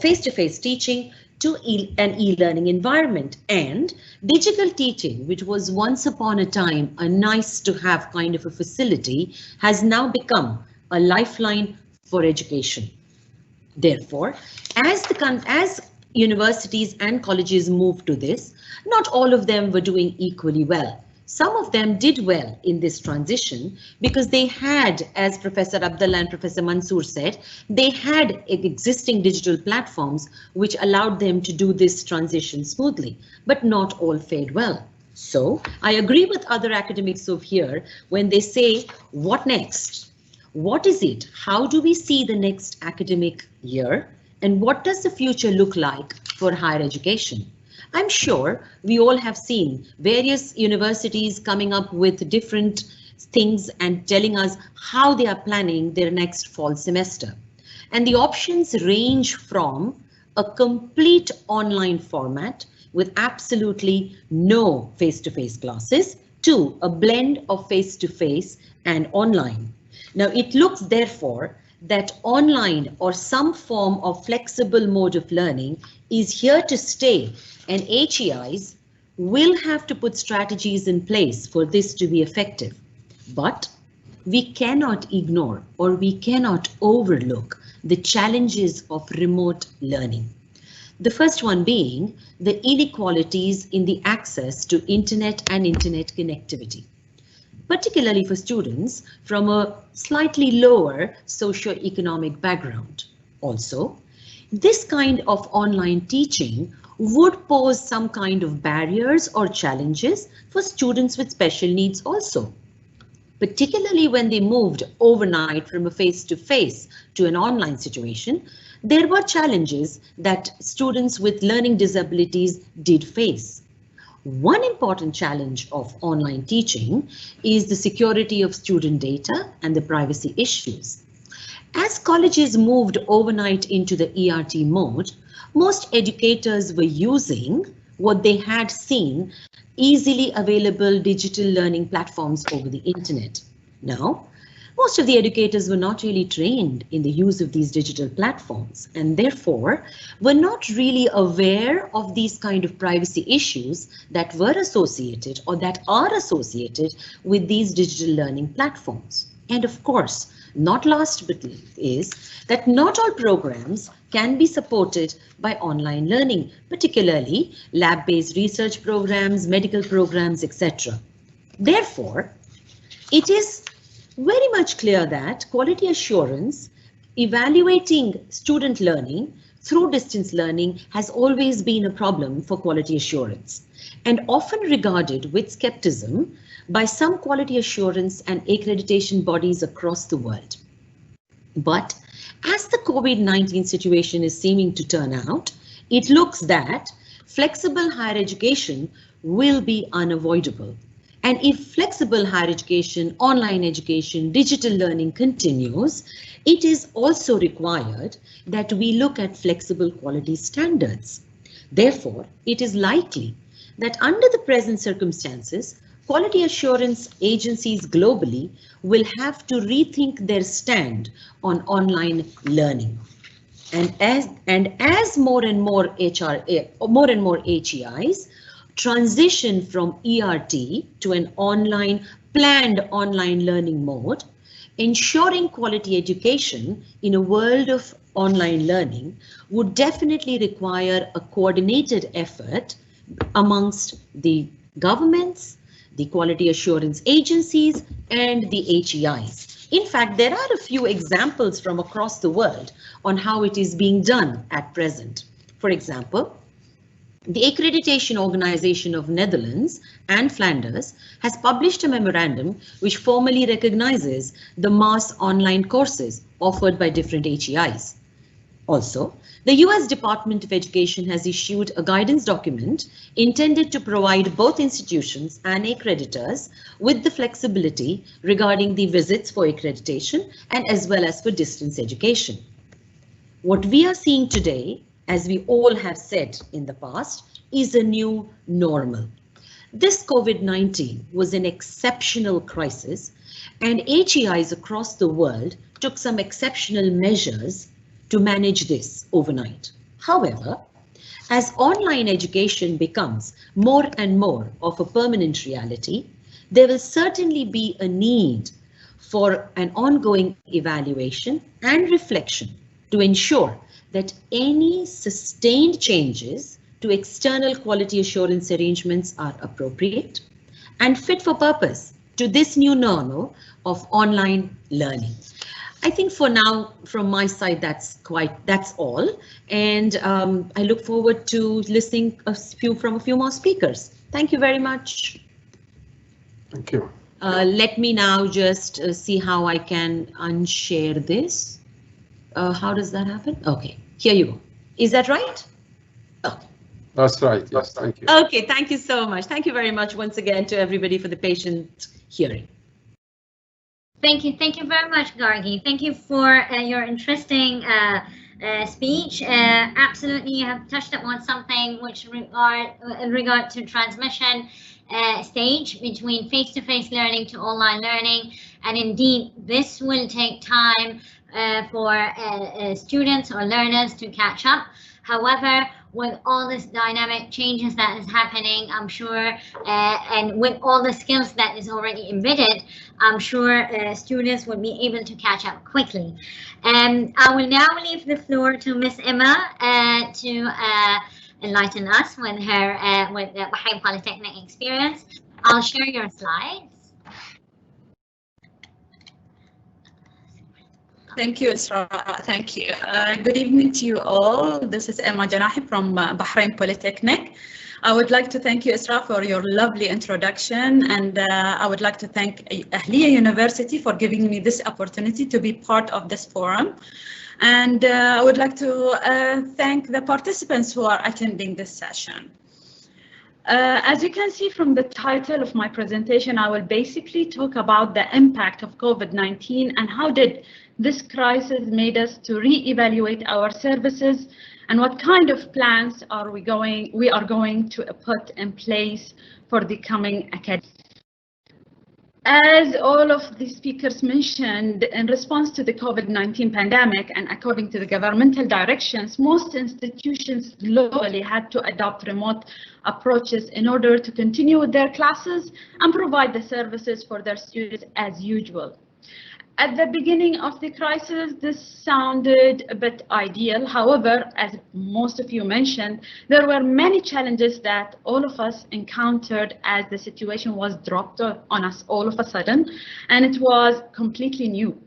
face-to-face teaching to an e-learning environment, and digital teaching, which was once upon a time a nice to have kind of a facility, has now become a lifeline for education. Therefore, as universities and colleges moved to this, not all of them were doing equally well. Some of them did well in this transition because they had, as Professor Abdullah and Professor Mansoor said, they had existing digital platforms which allowed them to do this transition smoothly, but not all fared well. So I agree with other academics over here when they say, what next? What is it? How do we see the next academic year? And what does the future look like for higher education? I'm sure we all have seen various universities coming up with different things and telling us how they are planning their next fall semester. And the options range from a complete online format with absolutely no face-to-face classes to a blend of face-to-face and online. Now, it looks therefore that online or some form of flexible mode of learning is here to stay, and HEIs will have to put strategies in place for this to be effective. But we cannot ignore or we cannot overlook the challenges of remote learning. The first one being the inequalities in the access to internet and internet connectivity. particularly for students from a slightly lower socio-economic background. Also, this kind of online teaching would pose some kind of barriers or challenges for students with special needs also, particularly when they moved overnight from a face-to-face to an online situation. There were challenges that students with learning disabilities did face. One important challenge of online teaching is the security of student data and the privacy issues. As colleges moved overnight into the ERT mode, most educators were using what they had seen easily available digital learning platforms over the internet. Now, most of the educators were not really trained in the use of these digital platforms and therefore were not really aware of these kind of privacy issues that were associated or that are associated with these digital learning platforms. And of course, not last but least is that not all programs can be supported by online learning, particularly lab-based research programs, medical programs, etc. Therefore, it is very much clear that quality assurance, evaluating student learning through distance learning has always been a problem for quality assurance and often regarded with skepticism by some quality assurance and accreditation bodies across the world. But as the COVID-19 situation is seeming to turn out, it looks that flexible higher education will be unavoidable. And if flexible higher education, online education, digital learning continues, it is also required that we look at flexible quality standards. Therefore, it is likely that under the present circumstances, quality assurance agencies globally will have to rethink their stand on online learning. And as more and more HEIs transition from ERT to an planned online learning mode, ensuring quality education in a world of online learning would definitely require a coordinated effort amongst the governments, the quality assurance agencies, and the HEIs. In fact, there are a few examples from across the world on how it is being done at present. For example, the Accreditation Organization of Netherlands and Flanders has published a memorandum which formally recognizes the mass online courses offered by different HEIs. Also, the US Department of Education has issued a guidance document intended to provide both institutions and accreditors with the flexibility regarding the visits for accreditation and as well as for distance education. What we are seeing today, as we all have said in the past, is a new normal. This COVID-19 was an exceptional crisis, and HEIs across the world took some exceptional measures to manage this overnight. However, as online education becomes more and more of a permanent reality, there will certainly be a need for an ongoing evaluation and reflection to ensure that any sustained changes to external quality assurance arrangements are appropriate and fit for purpose to this new normal of online learning. I think for now, from my side, that's all. And I look forward to listening from a few more speakers. Thank you very much. Thank you. Let me now just see how I can unshare this. How does that happen? Okay, here you go. Is that right? Oh. That's right. Yes, thank you. Okay, thank you so much. Thank you very much once again to everybody for the patient hearing. Thank you very much, Gargi. Thank you for your interesting speech. Absolutely, you have touched upon something which in regard to transmission stage between face-to-face learning to online learning, and indeed this will take time for students or learners to catch up. However, with all this dynamic changes that is happening, I'm sure, and with all the skills that is already embedded, I'm sure students will be able to catch up quickly. I will now leave the floor to Miss Emma to enlighten us with her with the Bahrain Polytechnic experience. I'll share your slides. Thank you, Isra. Thank you. Good evening to you all. This is Emma Janahi from Bahrain Polytechnic. I would like to thank you, Isra, for your lovely introduction, and I would like to thank Ahliauniversity for giving me this opportunity to be part of this forum. And I would like to thank the participants who are attending this session. As you can see from the title of my presentation, I will basically talk about the impact of COVID-19 and how did this crisis made us to re-evaluate our services and what kind of plans are we are going to put in place for the coming academic. As all of the speakers mentioned, in response to the COVID-19 pandemic and according to the governmental directions, most institutions globally had to adopt remote approaches in order to continue with their classes and provide the services for their students as usual. At the beginning of the crisis, this sounded a bit ideal. However, as most of you mentioned, there were many challenges that all of us encountered as the situation was dropped on us all of a sudden, and it was completely new.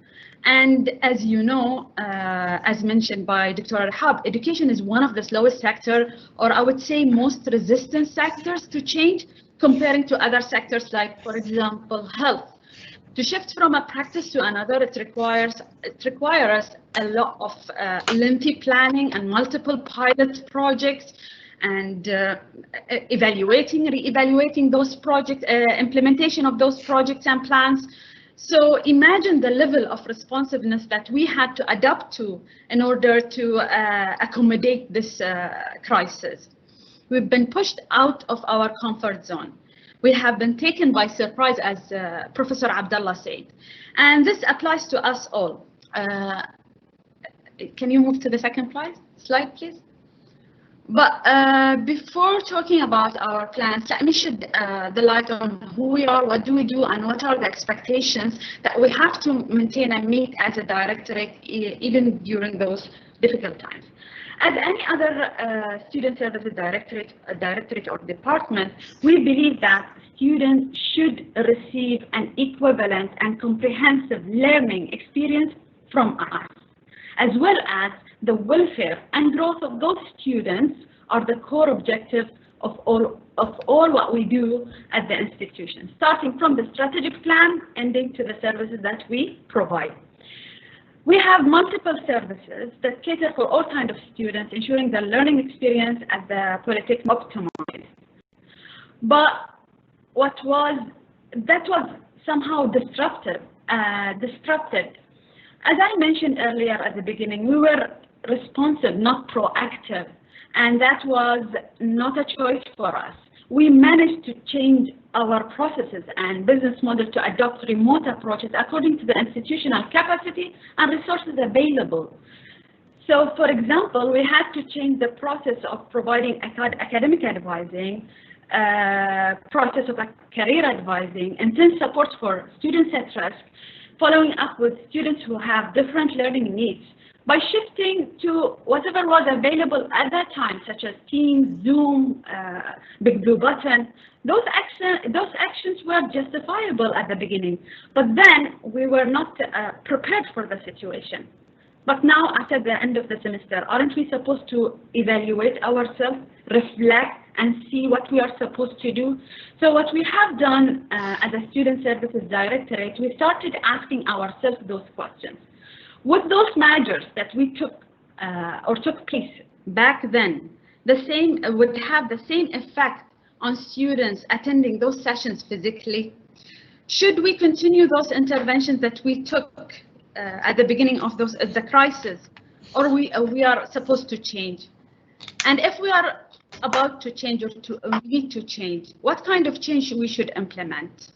And as you know, as mentioned by Dr. Rahab, education is one of the slowest sector, or I would say most resistant sectors to change comparing to other sectors like, for example, health. To shift from a practice to another, it requires a lot of lengthy planning and multiple pilot projects and re-evaluating those projects, implementation of those projects and plans. So imagine the level of responsiveness that we had to adapt to in order to accommodate this crisis. We've been pushed out of our comfort zone. We have been taken by surprise, as Professor Abdullah said, and this applies to us all. Can you move to the second slide, please? But before talking about our plans, let me shed the light on who we are, what do we do, and what are the expectations that we have to maintain and meet as a directorate, even during those difficult times. As any other student services directorate or department, we believe that students should receive an equivalent and comprehensive learning experience from us, as well as the welfare and growth of those students are the core objectives of all what we do at the institution, starting from the strategic plan, ending to the services that we provide. We have multiple services that cater for all kinds of students, ensuring the learning experience at the Polytechnic optimized. But that was somehow disrupted. As I mentioned earlier at the beginning, we were responsive, not proactive, and that was not a choice for us. We managed to change our processes and business model to adopt remote approaches according to the institutional capacity and resources available. So, for example, we had to change the process of providing academic advising, process of career advising, intense support for students at risk, following up with students who have different learning needs, by shifting to whatever was available at that time, such as Teams, Zoom, Big Blue Button. Those actions were justifiable at the beginning, but then we were not prepared for the situation. But now, after the end of the semester, aren't we supposed to evaluate ourselves, reflect, and see what we are supposed to do? So what we have done as a Student Services Directorate, we started asking ourselves those questions. Would those measures that we took place back then would have the same effect on students attending those sessions physically? Should we continue those interventions that we took at the beginning of the crisis, or we are supposed to change? And if we are about to change or need to change, what kind of change we should implement?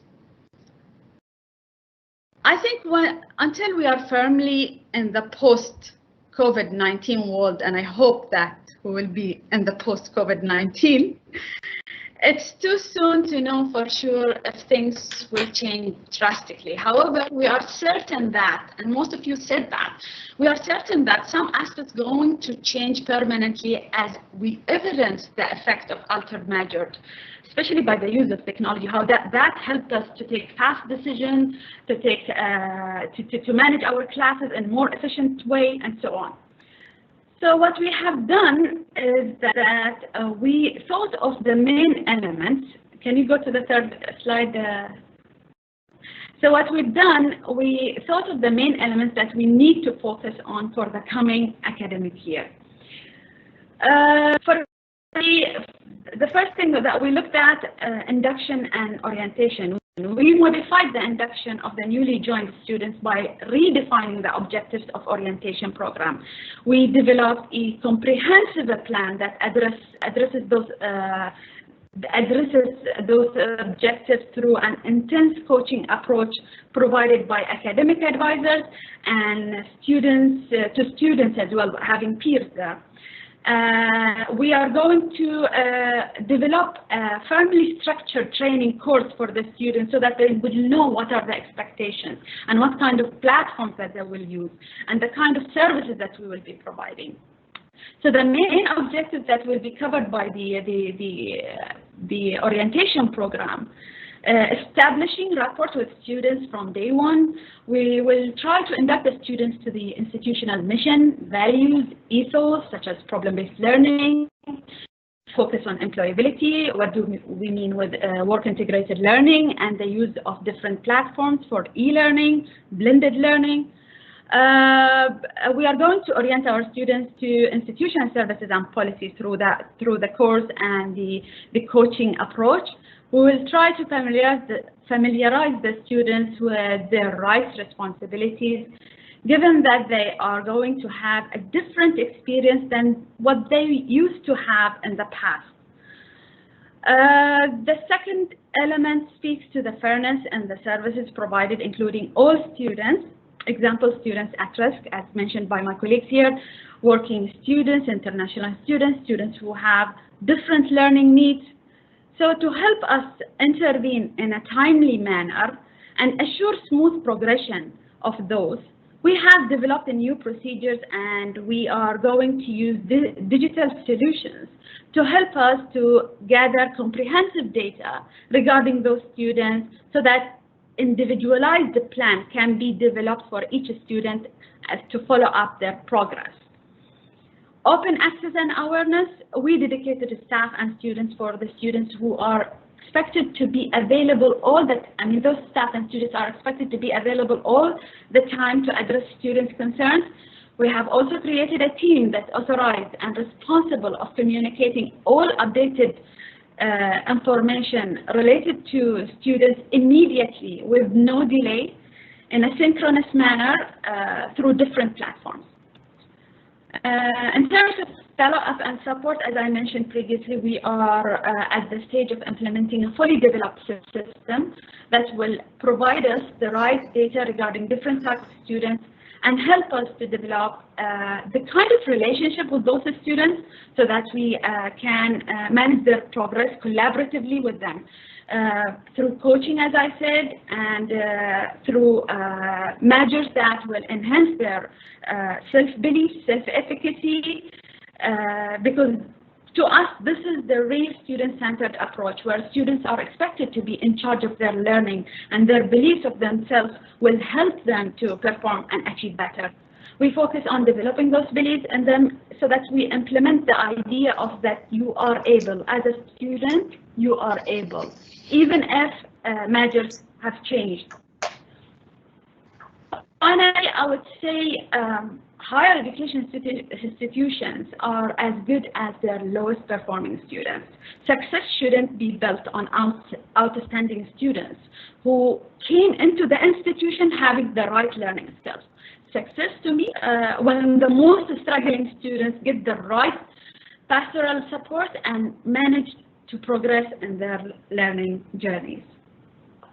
I think until we are firmly in the post-COVID-19 world, and I hope that we will be in the post-COVID-19, It's too soon to know for sure if things will change drastically. However, we are certain that, and most of you said that, we are certain that some aspects are going to change permanently as we evidence the effect of altered Maggert, especially by the use of technology, how that helped us to take fast decisions, to take to manage our classes in more efficient way, and so on. So what we have done is that we thought of the main elements. Can you go to the third slide? So what we've done, we thought of the main elements that we need to focus on for the coming academic year. For the first thing that we looked at, induction and orientation. We modified the induction of the newly joined students by redefining the objectives of orientation program. We developed a comprehensive plan that addresses those objectives through an intense coaching approach provided by academic advisors and students to students as well, having peers there. We are going to develop a firmly structured training course for the students so that they will know what are the expectations and what kind of platforms that they will use and the kind of services that we will be providing. So the main objectives that will be covered by the orientation program: establishing rapport with students from day one. We will try to induct the students to the institutional mission, values, ethos, such as problem-based learning, focus on employability, what do we mean with work-integrated learning, and the use of different platforms for e-learning, blended learning. We are going to orient our students to institutional services and policies through the course and the coaching approach. We will try to familiarize the students with their rights, responsibilities, given that they are going to have a different experience than what they used to have in the past. The second element speaks to the fairness and the services provided, including all students, example students at risk, as mentioned by my colleagues here, working students, international students, students who have different learning needs. So to help us intervene in a timely manner and assure smooth progression of those, we have developed new procedures and we are going to use digital solutions to help us to gather comprehensive data regarding those students so that individualized plan can be developed for each student as to follow up their progress. Open access and awareness, we dedicated staff and students for the students who are expected to be available those staff and students are expected to be available all the time to address students' concerns. We have also created a team that's authorized and responsible of communicating all updated information related to students immediately with no delay in a synchronous manner through different platforms. In terms of follow-up and support, as I mentioned previously, we are at the stage of implementing a fully developed system that will provide us the right data regarding different types of students and help us to develop the kind of relationship with those students so that we can manage their progress collaboratively with them through coaching, as I said, and through measures that will enhance their self-belief, self-efficacy, because to us, this is the real student-centered approach where students are expected to be in charge of their learning and their beliefs of themselves will help them to perform and achieve better. We focus on developing those beliefs and then so that we implement the idea of that you are able. As a student, you are able, even if measures have changed. Finally, I would say higher education institutions are as good as their lowest performing students. Success shouldn't be built on outstanding students who came into the institution having the right learning skills. Success to me, when the most struggling students get the right pastoral support and manage to progress in their learning journeys.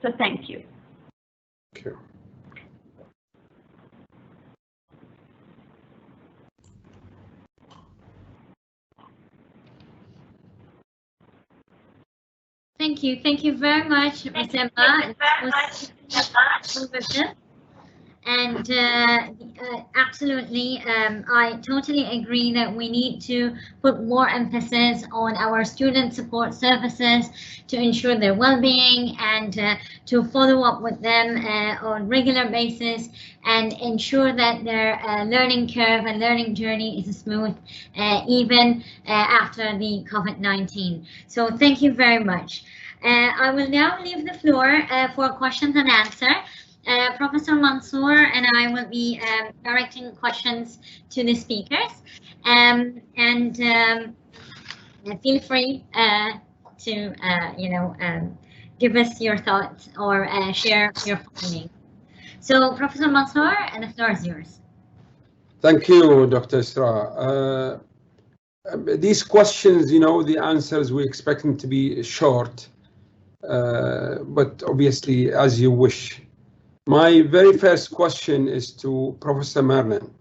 So thank you. Thank you. Thank you. Thank you very much, Ms. Emma. And absolutely, I totally agree that we need to put more emphasis on our student support services to ensure their well-being and to follow up with them on regular basis and ensure that their learning curve and learning journey is smooth even after the COVID-19. So thank you very much. I will now leave the floor for questions and answers. Professor Mansour and I will be directing questions to the speakers, and feel free to give us your thoughts or share your findings. So, Professor Mansour, and the floor is yours. Thank you, Dr. Isra. These questions, the answers we expect them to be short, but obviously as you wish. My very first question is to Professor Merlin.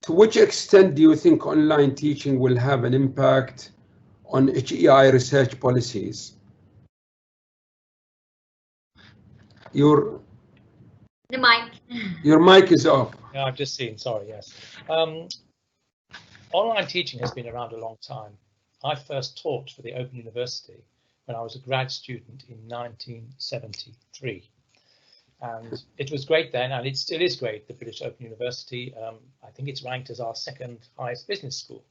To which extent do you think online teaching will have an impact on HEI research policies? Your mic is off. Yeah, I've just seen, sorry, yes. Online teaching has been around a long time. I first taught for the Open University when I was a grad student in 1973. And it was great then, and it still is great, the British Open University. I think it's ranked as our second highest business school.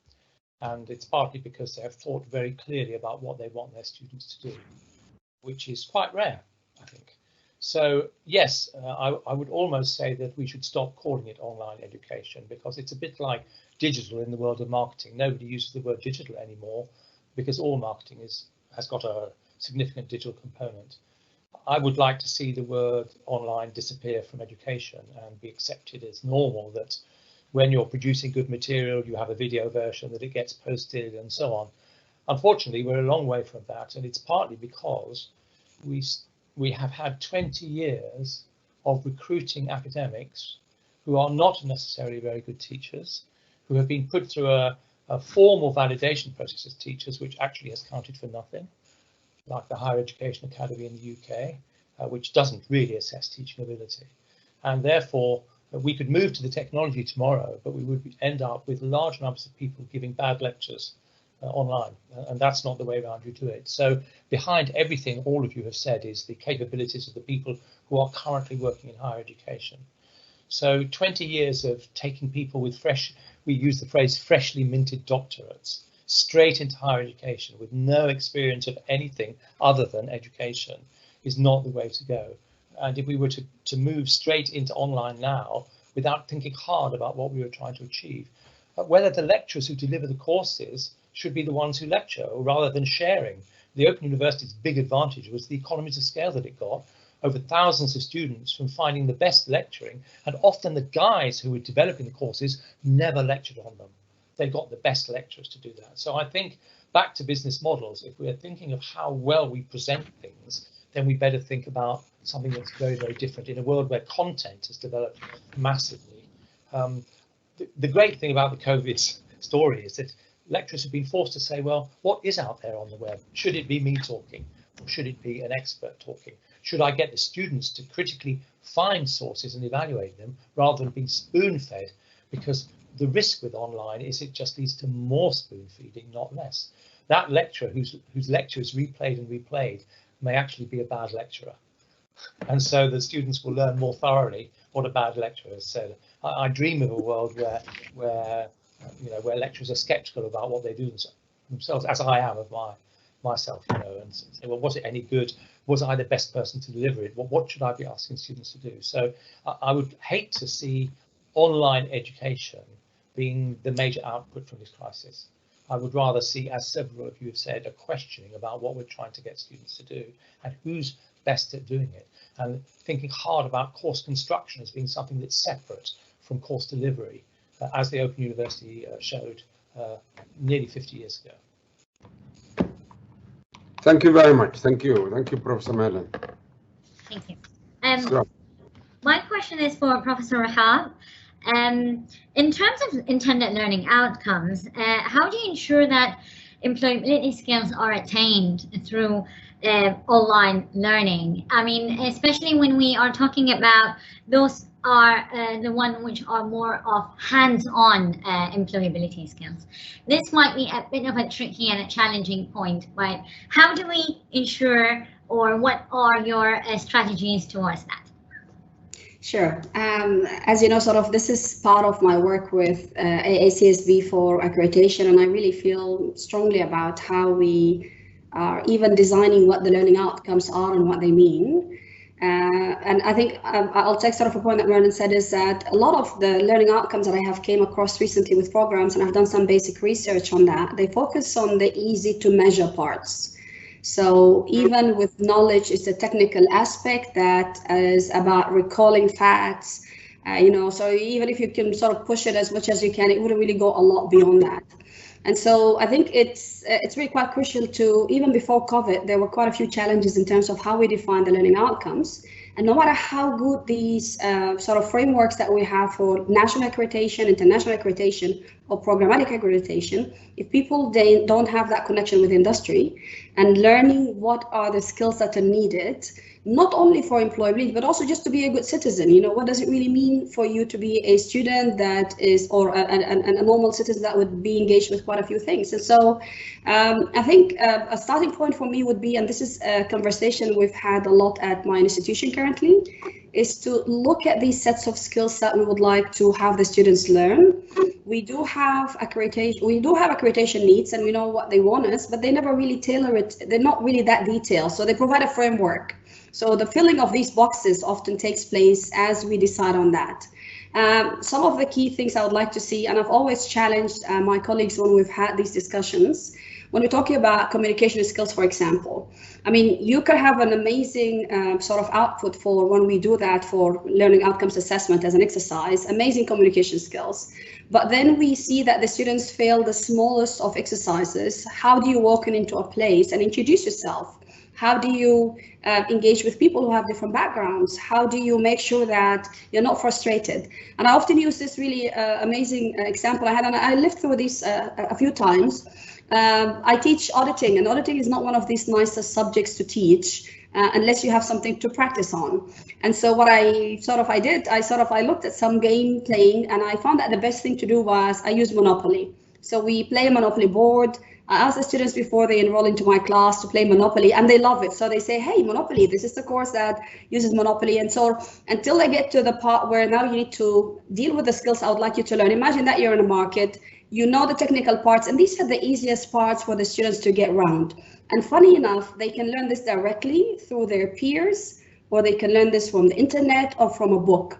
And it's partly because they have thought very clearly about what they want their students to do, which is quite rare, I think. So yes, I would almost say that we should stop calling it online education, because it's a bit like digital in the world of marketing. Nobody uses the word digital anymore because all marketing has got a significant digital component. I would like to see the word online disappear from education and be accepted as normal, that when you're producing good material, you have a video version, that it gets posted and so on. Unfortunately, we're a long way from that, and it's partly because we have had 20 years of recruiting academics who are not necessarily very good teachers, who have been put through a formal validation process as teachers, which actually has counted for nothing, like the Higher Education Academy in the UK, which doesn't really assess teaching ability. And therefore, we could move to the technology tomorrow, but we would end up with large numbers of people giving bad lectures online, and that's not the way around you do it. So behind everything all of you have said is the capabilities of the people who are currently working in higher education. So 20 years of taking people with we use the phrase freshly minted doctorates, straight into higher education with no experience of anything other than education is not the way to go. And if we were to move straight into online now without thinking hard about what we were trying to achieve, whether the lecturers who deliver the courses should be the ones who lecture rather than sharing. The Open University's big advantage was the economies of scale that it got over thousands of students from finding the best lecturing, and often the guys who were developing the courses never lectured on them. They got the best lecturers to do that. So I think back to business models, if we're thinking of how well we present things, then we better think about something that's very, very different in a world where content has developed massively. The great thing about the COVID story is that lecturers have been forced to say, well, what is out there on the web? Should it be me talking, or should it be an expert talking? Should I get the students to critically find sources and evaluate them rather than being spoon-fed? Because the risk with online is it just leads to more spoon feeding, not less. That lecturer whose lecture is replayed and replayed may actually be a bad lecturer. And so the students will learn more thoroughly what a bad lecturer has said. I dream of a world where lecturers are skeptical about what they do themselves, as I am of myself, and say, well, was it any good? Was I the best person to deliver it? What should I be asking students to do? So I would hate to see online education being the major output from this crisis. I would rather see, as several of you have said, a questioning about what we're trying to get students to do and who's best at doing it, and thinking hard about course construction as being something that's separate from course delivery, as the Open University showed nearly 50 years ago. Thank you very much. Thank you. Thank you, Professor Merlin. Thank you. My question is for Professor Rahab. In terms of intended learning outcomes, how do you ensure that employability skills are attained through online learning. I mean, especially when we are talking about those are the one which are more of hands-on employability skills. This might be a bit of a tricky and a challenging point, but how do we ensure, or what are your strategies towards that? Sure. As you know, sort of this is part of my work with AACSB for accreditation, and I really feel strongly about how we are even designing what the learning outcomes are and what they mean. And I think I'll take sort of a point that Merlin said, is that a lot of the learning outcomes that I have came across recently with programs, and I've done some basic research on that, they focus on the easy to measure parts. So even with knowledge, it's a technical aspect that is about recalling facts, so even if you can sort of push it as much as you can, it wouldn't really go a lot beyond that. And so I think it's really quite crucial to, even before COVID, there were quite a few challenges in terms of how we define the learning outcomes. And no matter how good these sort of frameworks that we have for national accreditation, international accreditation, or programmatic accreditation, if people don't have that connection with industry and learning what are the skills that are needed, not only for employability, but also just to be a good citizen. What does it really mean for you to be a student that is, or a normal citizen that would be engaged with quite a few things? And so I think a starting point for me would be, and this is a conversation we've had a lot at my institution currently, is to look at these sets of skills that we would like to have the students learn. We do have accreditation needs, and we know what they want us, but they never really tailor it. They're not really that detailed. So they provide a framework. So the filling of these boxes often takes place as we decide on that. Some of the key things I would like to see, and I've always challenged my colleagues when we've had these discussions, when we're talking about communication skills, for example. I mean, you could have an amazing sort of output for when we do that for learning outcomes assessment as an exercise, amazing communication skills. But then we see that the students fail the smallest of exercises. How do you walk into a place and introduce yourself? How do you engage with people who have different backgrounds? How do you make sure that you're not frustrated? And I often use this really amazing example I had, and I lived through this a few times. I teach auditing, and auditing is not one of these nicest subjects to teach unless you have something to practice on. And so what I looked at some game playing, and I found that the best thing to do was I used Monopoly. So we play a Monopoly board. I ask the students before they enroll into my class to play Monopoly, and they love it. So they say, hey, Monopoly, this is the course that uses Monopoly. And so until they get to the part where now you need to deal with the skills I would like you to learn. Imagine that you're in a market, you know the technical parts, and these are the easiest parts for the students to get around. And funny enough, they can learn this directly through their peers, or they can learn this from the internet or from a book.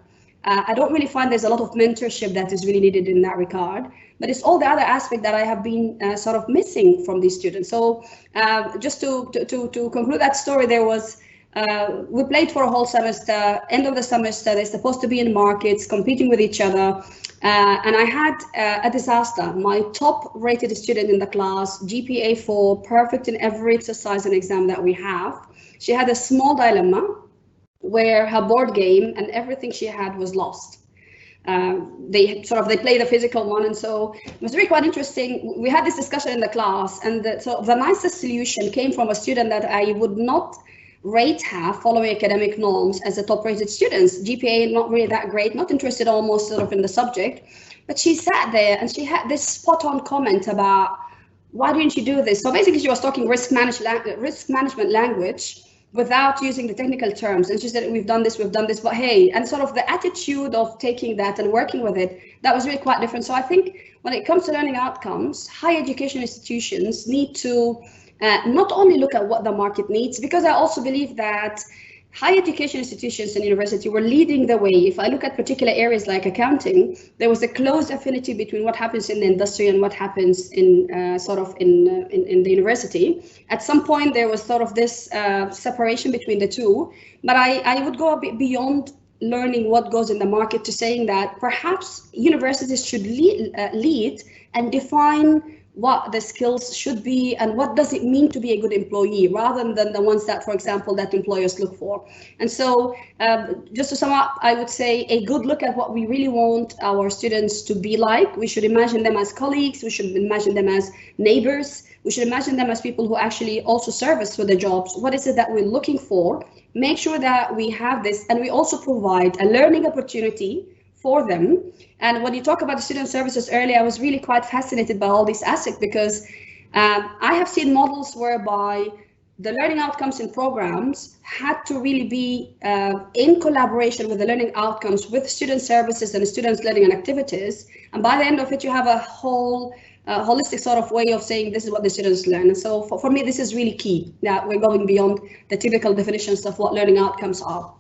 I don't really find there's a lot of mentorship that is really needed in that regard, but it's all the other aspect that I have been sort of missing from these students. So just to conclude that story, there was, we played for a whole semester. End of the semester, they're supposed to be in markets, competing with each other. And I had a disaster. My top rated student in the class, GPA 4, perfect in every exercise and exam that we have. She had a small dilemma where her board game and everything she had was lost. They play the physical one, and so it was really quite interesting. We had this discussion in the class, and the nicest solution came from a student that I would not rate her following academic norms as a top-rated students. GPA not really that great, not interested almost sort of in the subject, but she sat there and she had this spot-on comment about, why didn't you do this? So basically she was talking risk management language without using the technical terms. And she said, we've done this, but hey, and sort of the attitude of taking that and working with it, that was really quite different. So I think when it comes to learning outcomes, higher education institutions need to not only look at what the market needs, because I also believe that higher education institutions and university were leading the way. If I look at particular areas like accounting, there was a close affinity between what happens in the industry and what happens in in the university. At some point, there was sort of this separation between the two, but I would go a bit beyond learning what goes in the market to saying that perhaps universities should lead and define what the skills should be and what does it mean to be a good employee, rather than the ones that, for example, that employers look for. And so just to sum up, I would say a good look at what we really want our students to be like. We should imagine them as colleagues. We should imagine them as neighbors. We should imagine them as people who actually also serve us for the jobs. What is it that we're looking for? Make sure that we have this, and we also provide a learning opportunity for them. And when you talk about the student services earlier, I was really quite fascinated by all these aspects, because I have seen models whereby the learning outcomes in programs had to really be in collaboration with the learning outcomes with student services and students' learning and activities. And by the end of it, you have a whole holistic sort of way of saying this is what the students learn. And so for me, this is really key, that we're going beyond the typical definitions of what learning outcomes are.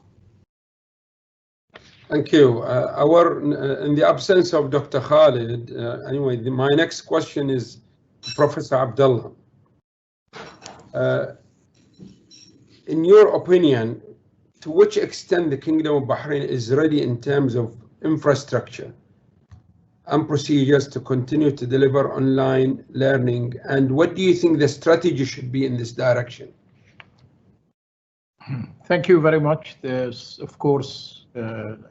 Thank you. In the absence of Dr. Khalid, anyway, my next question is to Professor Abdullah. In your opinion, to which extent the Kingdom of Bahrain is ready in terms of infrastructure and procedures to continue to deliver online learning, and what do you think the strategy should be in this direction? Thank you very much. There's, of course,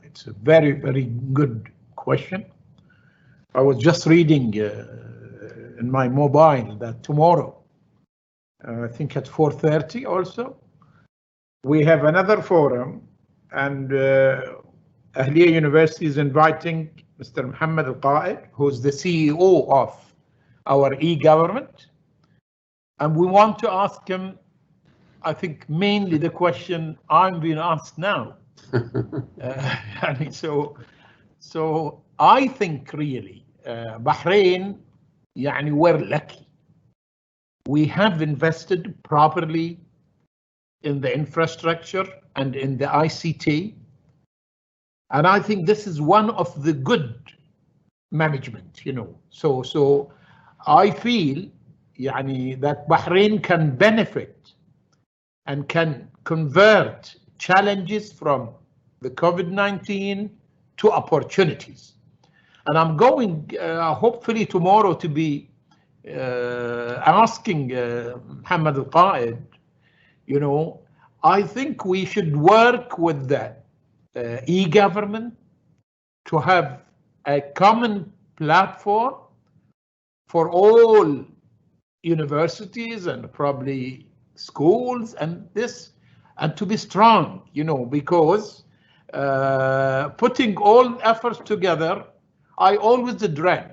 it's a very, very good question. I was just reading in my mobile that tomorrow, I think at 4:30 also, we have another forum, and Ahliya University is inviting Mr. Mohammed Al-Qaid, who's the CEO of our e-government, and we want to ask him, I think, mainly the question I'm being asked now. So I think really Bahrain, we're lucky. We have invested properly in the infrastructure and in the ICT. And I think this is one of the good management, So I feel that Bahrain can benefit and can convert challenges from the COVID-19 to opportunities. And I'm going hopefully tomorrow to be asking Mohammed Al-Qaid, I think we should work with the e-government to have a common platform for all universities and probably schools and to be strong, because putting all efforts together, I always dreamt.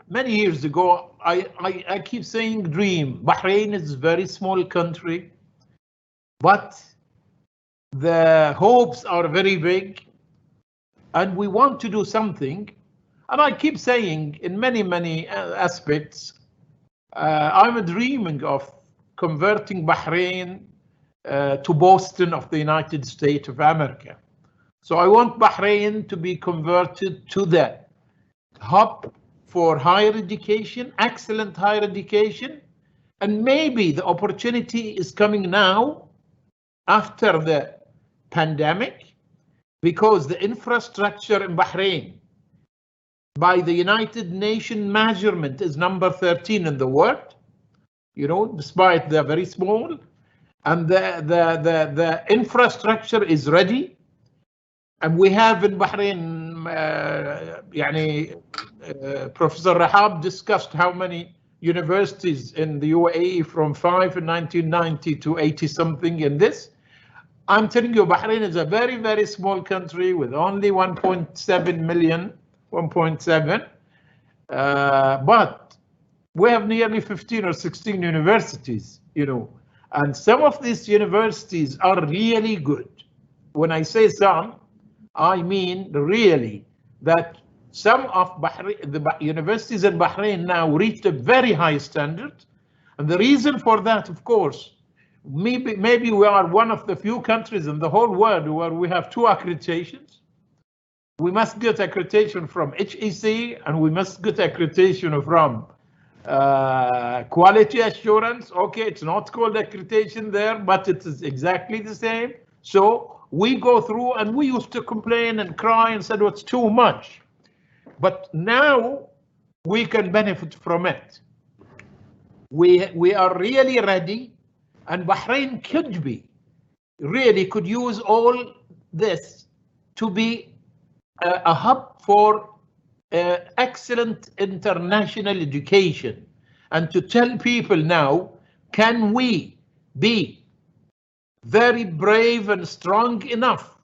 Many years ago, I keep saying dream. Bahrain is a very small country, but the hopes are very big, and we want to do something. And I keep saying in many aspects, I'm dreaming of converting Bahrain to Boston of the United States of America. So I want Bahrain to be converted to the hub for higher education, excellent higher education, and maybe the opportunity is coming now after the pandemic, because the infrastructure in Bahrain by the United Nations measurement is number 13 in the world, despite they're very small, and the infrastructure is ready. And we have in Bahrain, Professor Rahab discussed how many universities in the UAE from 5 in 1990 to 80 something in this. I'm telling you, Bahrain is a very, very small country with only 1.7 million, 1.7, but we have nearly 15 or 16 universities, and some of these universities are really good. When I say some, I mean really that some of the universities in Bahrain now reached a very high standard. And the reason for that, of course, maybe we are one of the few countries in the whole world where we have 2 accreditations. We must get accreditation from HEC, and we must get accreditation from quality assurance. Okay, it's not called accreditation there, but it is exactly the same. So we go through, and we used to complain and cry and said, well, it's too much. But now we can benefit from it. We are really ready, and Bahrain could use all this to be a hub for excellent international education, and to tell people now, can we be very brave and strong enough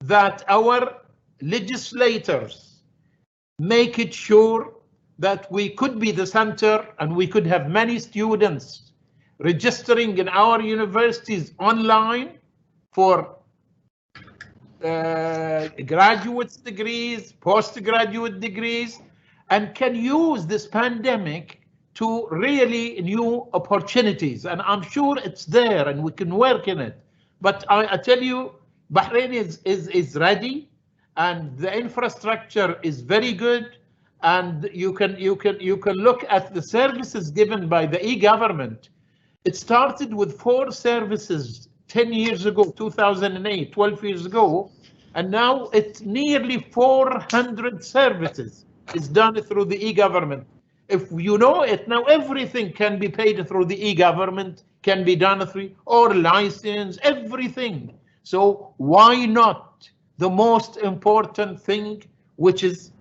that our legislators make it sure that we could be the center and we could have many students registering in our universities online for graduate degrees, postgraduate degrees, and can use this pandemic to really new opportunities. And I'm sure it's there and we can work in it. But I tell you, Bahrain is ready, and the infrastructure is very good. And you can look at the services given by the e-government. It started with 4 services 10 years ago, 2008, 12 years ago, and now it's nearly 400 services is done through the e-government. If you know it, now everything can be paid through the e-government, can be done through, or license, everything. So why not the most important thing, which is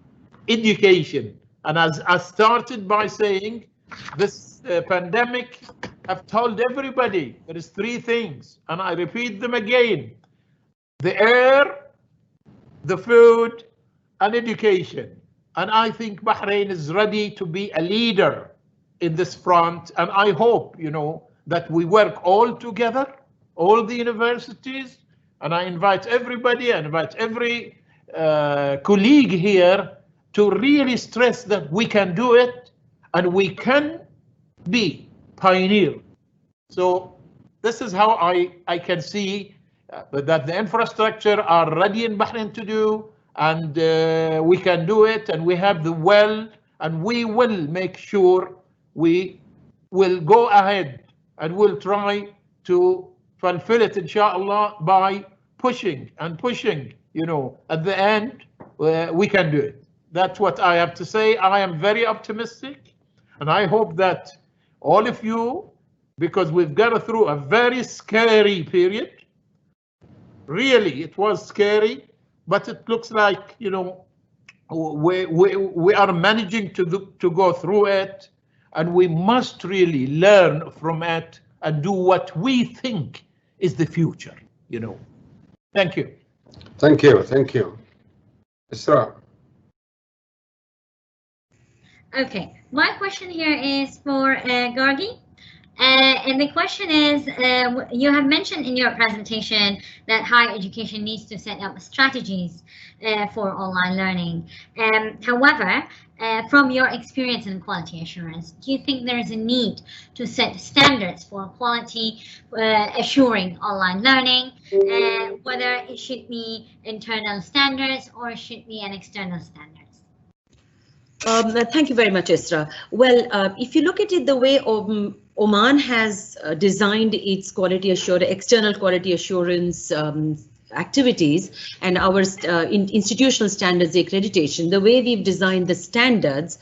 education? And as I started by saying, this pandemic have told everybody there is 3 things, and I repeat them again: the air, the food, and education. And I think Bahrain is ready to be a leader in this front, and I hope, you know, that we work all together, all the universities, and I invite everybody, I invite every colleague here to really stress that we can do it and we can be pioneer. So this is how I can see that the infrastructure are ready in Bahrain to do, and we can do it, and we have the will, and we will make sure we will go ahead and we'll try to fulfill it, inshallah, by pushing and pushing. You know, at the end, we can do it. That's what I have to say. I am very optimistic, and I hope that all of you, because we've gone through a very scary period. Really, it was scary, but it looks like, you know, we are managing to go through it, and we must really learn from it and do what we think is the future, you know. Thank you. Thank you. Thank you. Isra. Okay, my question here is for Gargi. And the question is, you have mentioned in your presentation that higher education needs to set up strategies for online learning. However, from your experience in quality assurance, do you think there is a need to set standards for quality assuring online learning, whether it should be internal standards or it should be an external standards? Thank you very much, Isra. Well, if you look at it the way Oman has designed its external quality assurance activities and our institutional standards accreditation, the way we've designed the standards,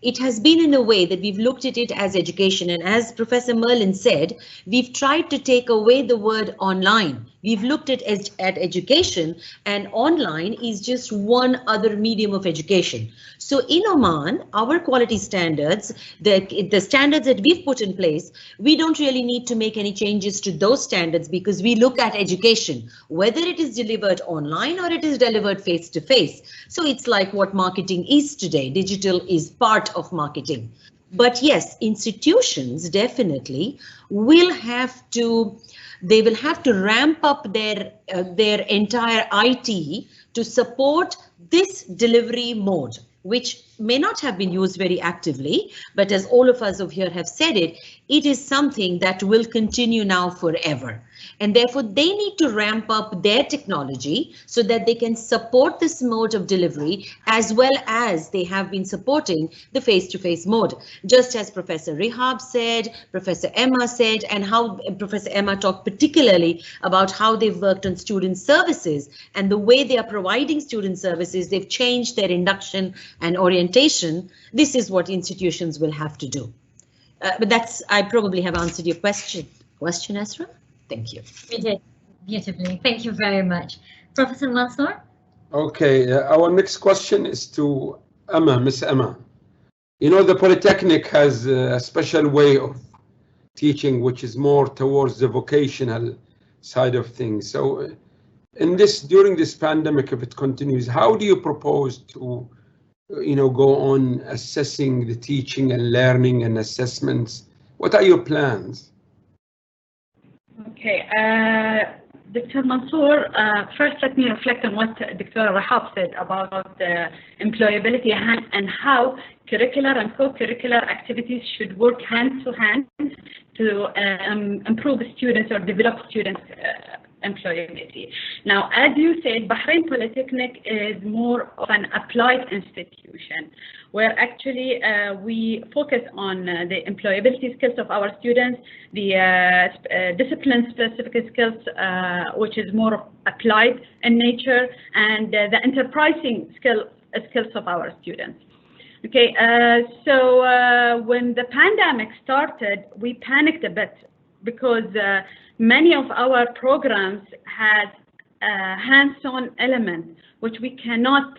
it has been in a way that we've looked at it as education. And as Professor Merlin said, we've tried to take away the word online. We've looked at education, and online is just one other medium of education. So in Oman, our quality standards, the standards that we've put in place, we don't really need to make any changes to those standards, because we look at education, whether it is delivered online or it is delivered face to face. So it's like what marketing is today. Digital is part of marketing. But yes, institutions definitely will have to, they will have to ramp up their entire IT to support this delivery mode, which may not have been used very actively, but as all of us over here have said it, it is something that will continue now forever. and therefore they need to ramp up their technology so that they can support this mode of delivery as well as they have been supporting the face-to-face mode. Just as Professor Rehab said, Professor Emma said, and how Professor Emma talked particularly about how they've worked on student services and the way they are providing student services, they've changed their induction and orientation. This is what institutions will have to do. But that's, I probably have answered your question. Question, Esra? Thank you. You did beautifully. Thank you very much. Professor Mansour? Okay, our next question is to Emma, Miss Emma. You know, the Polytechnic has a special way of teaching, which is more towards the vocational side of things. So during this pandemic, if it continues, how do you propose to go on assessing the teaching and learning and assessments? What are your plans? Okay, Dr. Mansour, first let me reflect on what Dr. Rahab said about employability and how curricular and co-curricular activities should work hand to hand to improve students or develop students' employability. Now, as you said, Bahrain Polytechnic is more of an applied institution where actually we focus on the employability skills of our students, the discipline-specific skills, which is more applied in nature, and the enterprising skills of our students. Okay, so when the pandemic started, we panicked a bit because many of our programs had hands-on elements which we cannot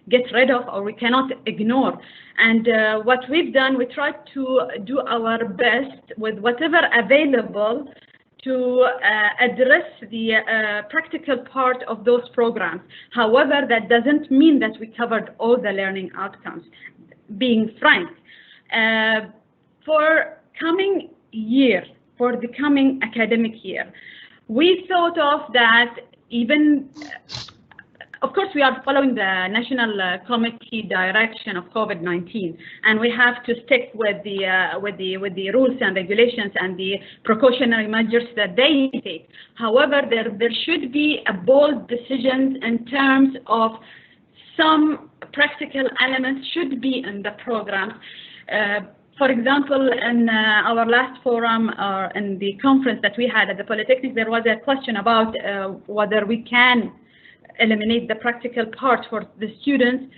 get rid of or we cannot ignore. And what we've done, we tried to do our best with whatever available to address the practical part of those programs. However, that doesn't mean that we covered all the learning outcomes. Being frank, for coming year, for the coming academic year, we thought of that even, of course, we are following the National Committee direction of COVID-19, and we have to stick with the rules and regulations and the precautionary measures that they take. However, there should be a bold decision in terms of some practical elements should be in the program. For example, in our last forum or in the conference that we had at the Polytechnic, there was a question about whether we can eliminate the practical part for the students.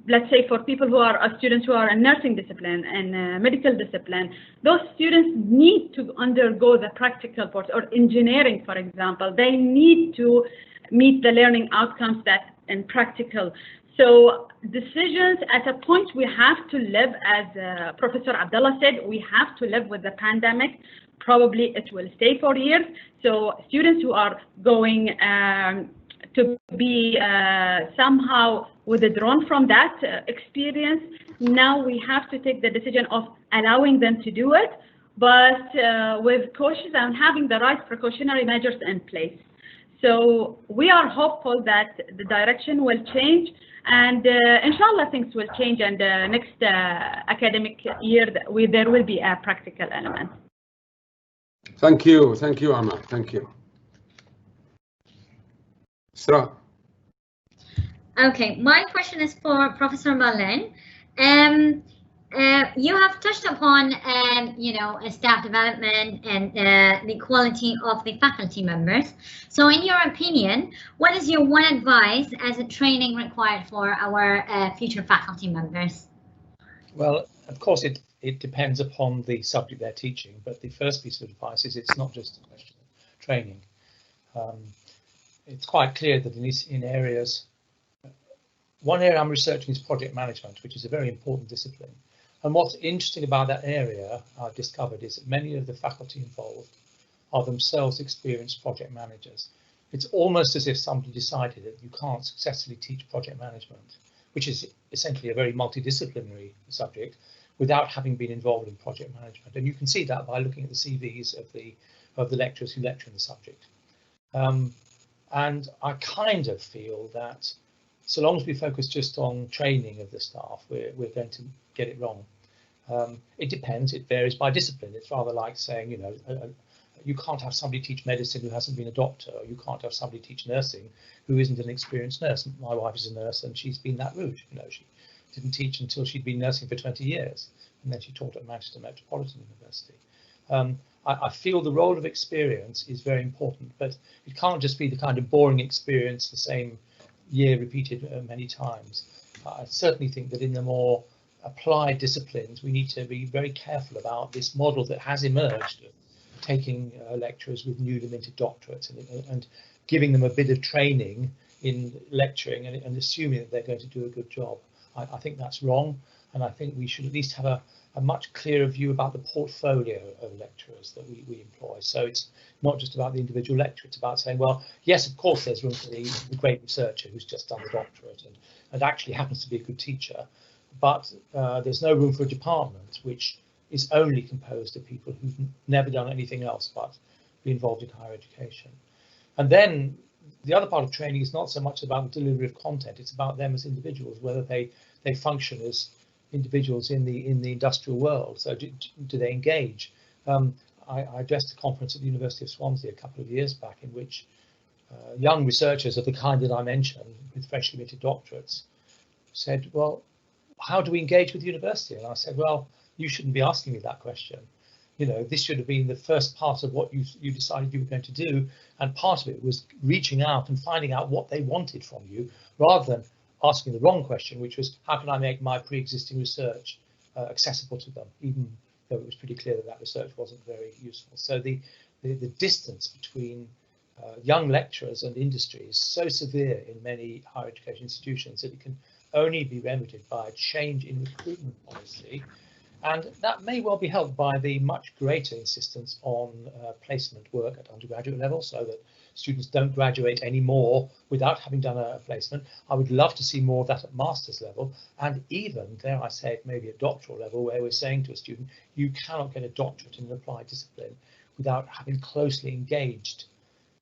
Let's say for people who are students who are in nursing discipline and medical discipline, those students need to undergo the practical part, or engineering, for example, they need to meet the learning outcomes that in practical. So decisions at a point we have to live, as Professor Abdullah said, we have to live with the pandemic. Probably it will stay for years. So students who are going to be somehow withdrawn from that experience, now we have to take the decision of allowing them to do it, but with caution and having the right precautionary measures in place. So we are hopeful that the direction will change, and inshallah things will change, and next academic year there will be a practical element. Thank you, Amma. Thank you. Isra. Okay, my question is for Professor Marlene. You have touched upon, staff development and the quality of the faculty members. So in your opinion, what is your one advice as a training required for our future faculty members? Well, of course, it depends upon the subject they're teaching, but the first piece of advice is it's not just a question of training. It's quite clear that in areas, one area I'm researching is project management, which is a very important discipline. And what's interesting about that area, I've discovered, is that many of the faculty involved are themselves experienced project managers. It's almost as if somebody decided that you can't successfully teach project management, which is essentially a very multidisciplinary subject, without having been involved in project management. And you can see that by looking at the CVs of the lecturers who lecture in the subject. And I kind of feel that so long as we focus just on training of the staff, we're going to get it wrong. It depends, it varies by discipline. It's rather like saying, you know, you can't have somebody teach medicine who hasn't been a doctor, or you can't have somebody teach nursing who isn't an experienced nurse. My wife is a nurse and she's been that route. You know, she didn't teach until she'd been nursing for 20 years, and then she taught at Manchester Metropolitan University. I feel the role of experience is very important, but it can't just be the kind of boring experience, the same year repeated many times. I certainly think that in the more applied disciplines, we need to be very careful about this model that has emerged, taking lecturers with newly minted doctorates and giving them a bit of training in lecturing and assuming that they're going to do a good job. I think that's wrong, and I think we should at least have a much clearer view about the portfolio of lecturers that we employ. So it's not just about the individual lecturer, it's about saying, well, yes, of course, there's room for the great researcher who's just done the doctorate and actually happens to be a good teacher, but there's no room for a department which is only composed of people who've never done anything else but be involved in higher education. And then the other part of training is not so much about the delivery of content, it's about them as individuals, whether they function as individuals in the industrial world. So do they engage? I addressed a conference at the University of Swansea a couple of years back in which young researchers of the kind that I mentioned with freshly minted doctorates said, well, how do we engage with the university? And I said, well, you shouldn't be asking me that question. You know, this should have been the first part of what you decided you were going to do, and part of it was reaching out and finding out what they wanted from you, rather than asking the wrong question, which was, how can I make my pre-existing research accessible to them, even though it was pretty clear that research wasn't very useful. So the distance between young lecturers and industry is so severe in many higher education institutions that it can only be remedied by a change in recruitment policy. And that may well be helped by the much greater insistence on placement work at undergraduate level, so that students don't graduate anymore without having done a placement. I would love to see more of that at master's level, and even, dare I say it, maybe at doctoral level, where we're saying to a student, you cannot get a doctorate in an applied discipline without having closely engaged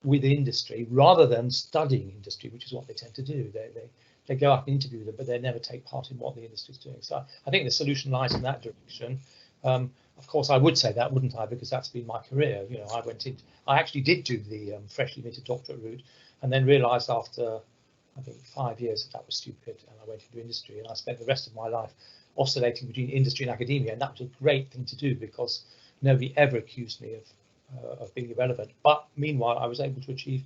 with industry, rather than studying industry, which is what they tend to do. They go up and interview them, but they never take part in what the industry is doing. So I think the solution lies in that direction. Of course, I would say that, wouldn't I? Because that's been my career. You know, I actually did do the freshly minted doctorate route, and then realised after, I think, 5 years that was stupid, and I went into industry, and I spent the rest of my life oscillating between industry and academia, and that was a great thing to do because nobody ever accused me of being irrelevant. But meanwhile, I was able to achieve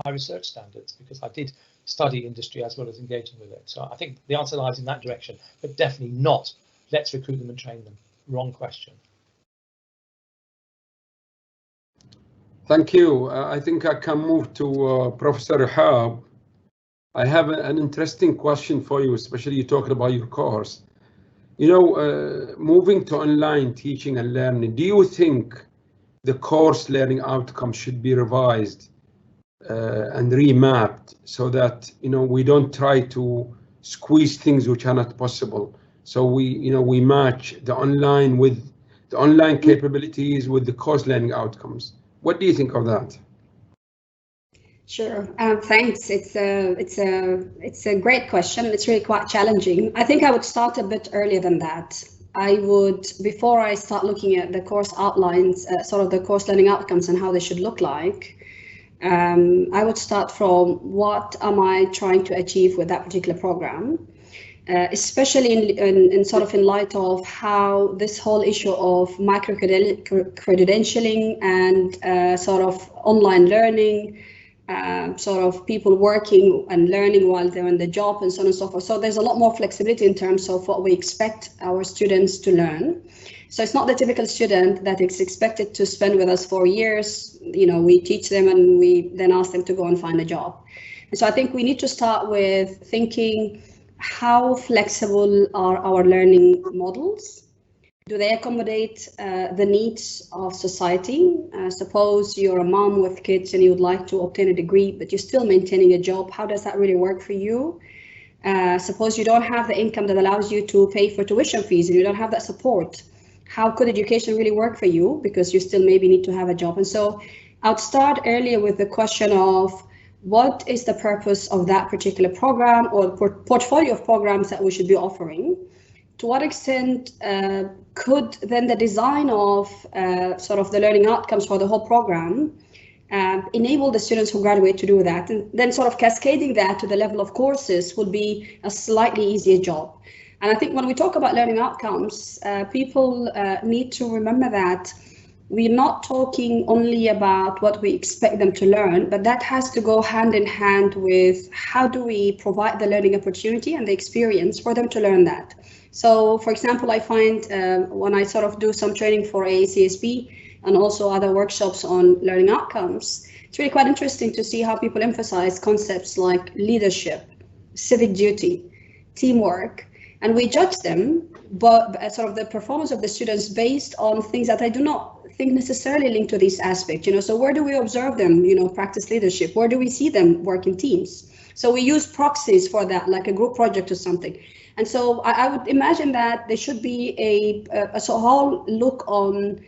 high research standards because I did study industry as well as engaging with it. So I think the answer lies in that direction, but definitely not let's recruit them and train them. Wrong question. Thank you. I think I can move to Professor Rahab. I have an interesting question for you, especially you talking about your course. You know, moving to online teaching and learning, do you think the course learning outcomes should be revised and remapped so that, you know, we don't try to squeeze things which are not possible? So we match the online with the online capabilities with the course learning outcomes. What do you think of that? Sure. Thanks. It's a great question. It's really quite challenging. I think I would start a bit earlier than that. I would, before I start looking at the course outlines, sort of the course learning outcomes and how they should look like, I would start from what am I trying to achieve with that particular program, especially in sort of in light of how this whole issue of micro-credentialing and sort of online learning, sort of people working and learning while they're in the job and so on and so forth. So there's a lot more flexibility in terms of what we expect our students to learn. So it's not the typical student that is expected to spend with us 4 years. You know, we teach them and we then ask them to go and find a job. And so I think we need to start with thinking, how flexible are our learning models? Do they accommodate the needs of society? Suppose you're a mom with kids and you would like to obtain a degree, but you're still maintaining a job. How does that really work for you? Suppose you don't have the income that allows you to pay for tuition fees and you don't have that support. How could education really work for you? Because you still maybe need to have a job. And so I'd start earlier with the question of, what is the purpose of that particular program or portfolio of programs that we should be offering? to what extent could then the design of sort of the learning outcomes for the whole program enable the students who graduate to do that, and then sort of cascading that to the level of courses will be a slightly easier job. And I think when we talk about learning outcomes, people need to remember that we're not talking only about what we expect them to learn, but that has to go hand in hand with how do we provide the learning opportunity and the experience for them to learn that. So, for example, I find when I sort of do some training for AACSB and also other workshops on learning outcomes, it's really quite interesting to see how people emphasize concepts like leadership, civic duty, teamwork, and we judge them, but sort of the performance of the students based on things that I do not think necessarily linked to these aspects. You know, so where do we observe them, you know, practice leadership? Where do we see them work in teams? So we use proxies for that, like a group project or something. And so I would imagine that there should be a whole look on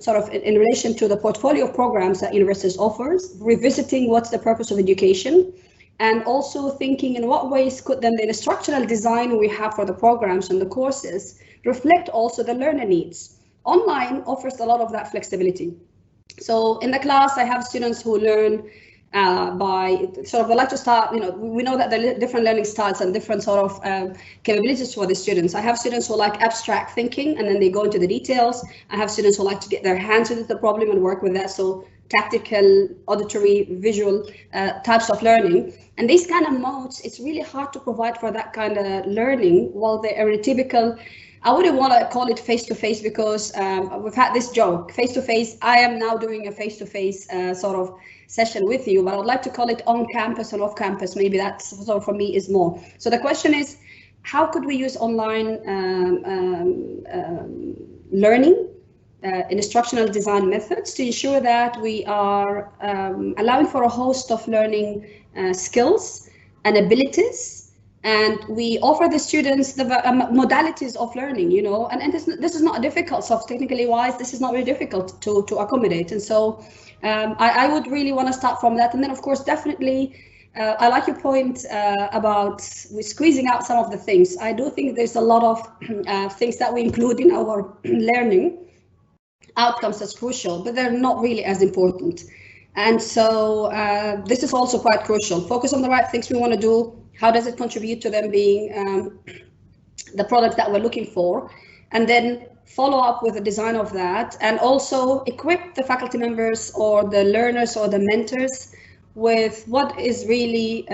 sort of in relation to the portfolio of programs that universities offers, revisiting what's the purpose of education, and also thinking in what ways could then the instructional design we have for the programs and the courses reflect also the learner needs. Online offers a lot of that flexibility. So in the class, I have students who learn by sort of, they like to start, you know, we know that there are different learning styles and different sort of capabilities for the students. I have students who like abstract thinking and then they go into the details. I have students who like to get their hands into the problem and work with that. So tactical, auditory, visual types of learning. And these kind of modes, it's really hard to provide for that kind of learning while they are typical. I wouldn't want to call it face-to-face because we've had this joke, face-to-face. I am now doing a face-to-face sort of session with you, but I would like to call it on campus and off campus. Maybe that sort of for me is more. So the question is, how could we use online learning, instructional design methods to ensure that we are allowing for a host of learning skills and abilities, and we offer the students the modalities of learning, you know, and this is not difficult. So technically wise, this is not very difficult to accommodate. And so I would really want to start from that. And then, of course, definitely, I like your point about squeezing out some of the things. I do think there's a lot of things that we include in our learning outcomes that's crucial, but they're not really as important. And so this is also quite crucial. Focus on the right things we want to do. How does it contribute to them being the product that we're looking for? And then follow up with the design of that, and also equip the faculty members or the learners or the mentors with what is really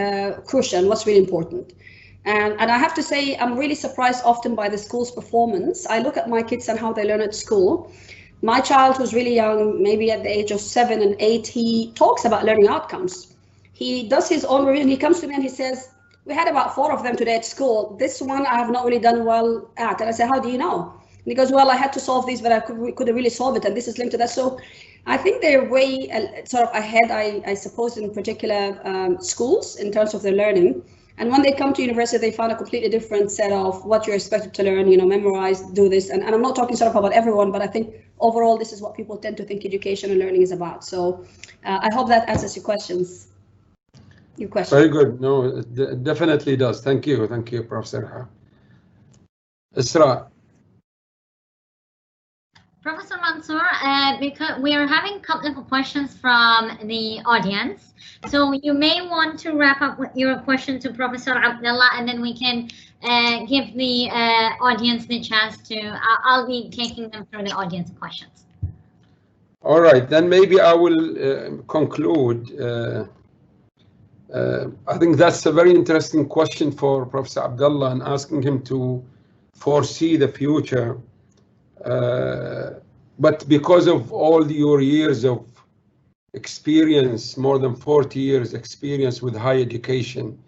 crucial, what's really important. And I have to say, I'm really surprised often by the school's performance. I look at my kids and how they learn at school. My child, who's really young, maybe at the age of 7 and 8, he talks about learning outcomes. He does his own review, and he comes to me and he says, we had about 4 of them today at school. This one I have not really done well at. And I say, how do you know? And he goes, well, I had to solve this, but I couldn't really solve it. And this is linked to that. So I think they're way sort of ahead, I suppose, in particular schools in terms of their learning. And when they come to university, they find a completely different set of what you're expected to learn, you know, memorize, do this. And I'm not talking sort of about everyone, but I think overall, this is what people tend to think education and learning is about. So I hope that answers your questions. Very good. No, it definitely does. Thank you. Thank you, Professor Isra. Professor Mansour, because we are having a couple of questions from the audience, so you may want to wrap up with your question to Professor Abdullah, and then we can give the audience the chance to, I'll be taking them through the audience questions. All right, then maybe I will conclude. I think that's a very interesting question for Professor Abdullah, and asking him to foresee the future. But because of all your years of experience, more than 40 years experience with higher education,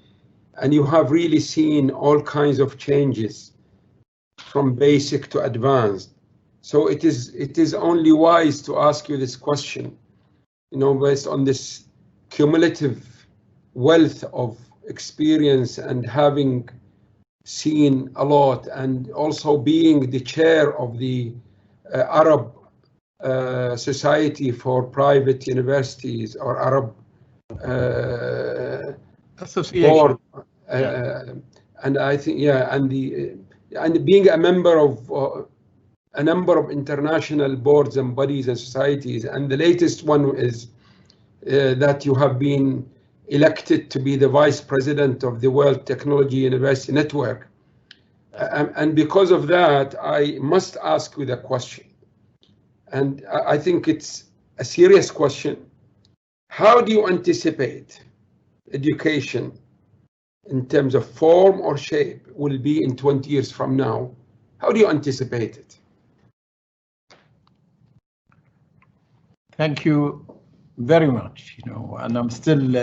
and you have really seen all kinds of changes from basic to advanced. So it is only wise to ask you this question, you know, based on this cumulative wealth of experience and having seen a lot, and also being the chair of the Arab Society for Private Universities, or Arab Association. Board, and I think, yeah, and the and being a member of a number of international boards and bodies and societies, and the latest one is that you have been elected to be the Vice President of the World Technology University Network. And because of that, I must ask you the question. And I think it's a serious question. How do you anticipate education in terms of form or shape will be in 20 years from now? How do you anticipate it? Thank you very much, and I'm still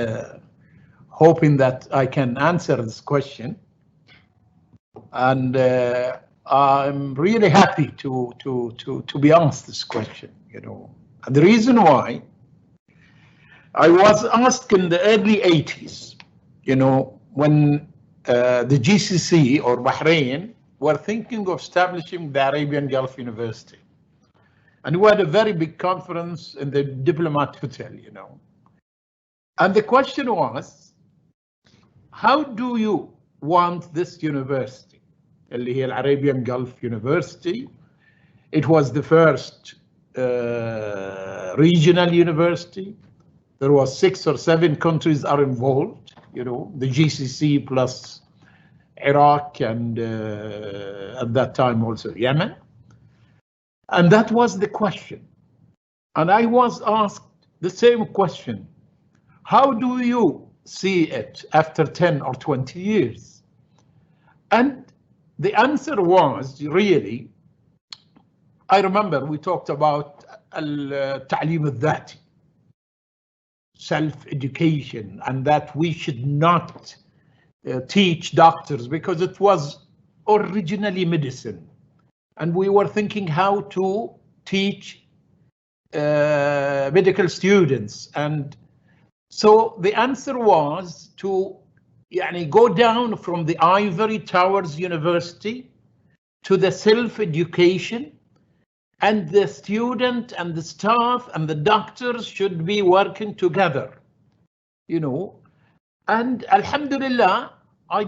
hoping that I can answer this question. And I'm really happy to be asked this question, And the reason why, I was asked in the early 80s, when the GCC or Bahrain were thinking of establishing the Arabian Gulf University. And we had a very big conference in the Diplomat Hotel, And the question was, how do you want this university? اللي هي Arabian Gulf University. It was the first regional university. There was 6 or 7 countries are involved, the GCC plus Iraq and at that time also Yemen. And that was the question. And I was asked the same question. How do you see it after 10 or 20 years? And the answer was really, I remember we talked about al-ta'lim al-dhati, self-education, and that we should not teach doctors because it was originally medicine. And we were thinking how to teach medical students. And so the answer was to go down from the ivory towers university to the self-education, and the student and the staff and the doctors should be working together, And alhamdulillah, I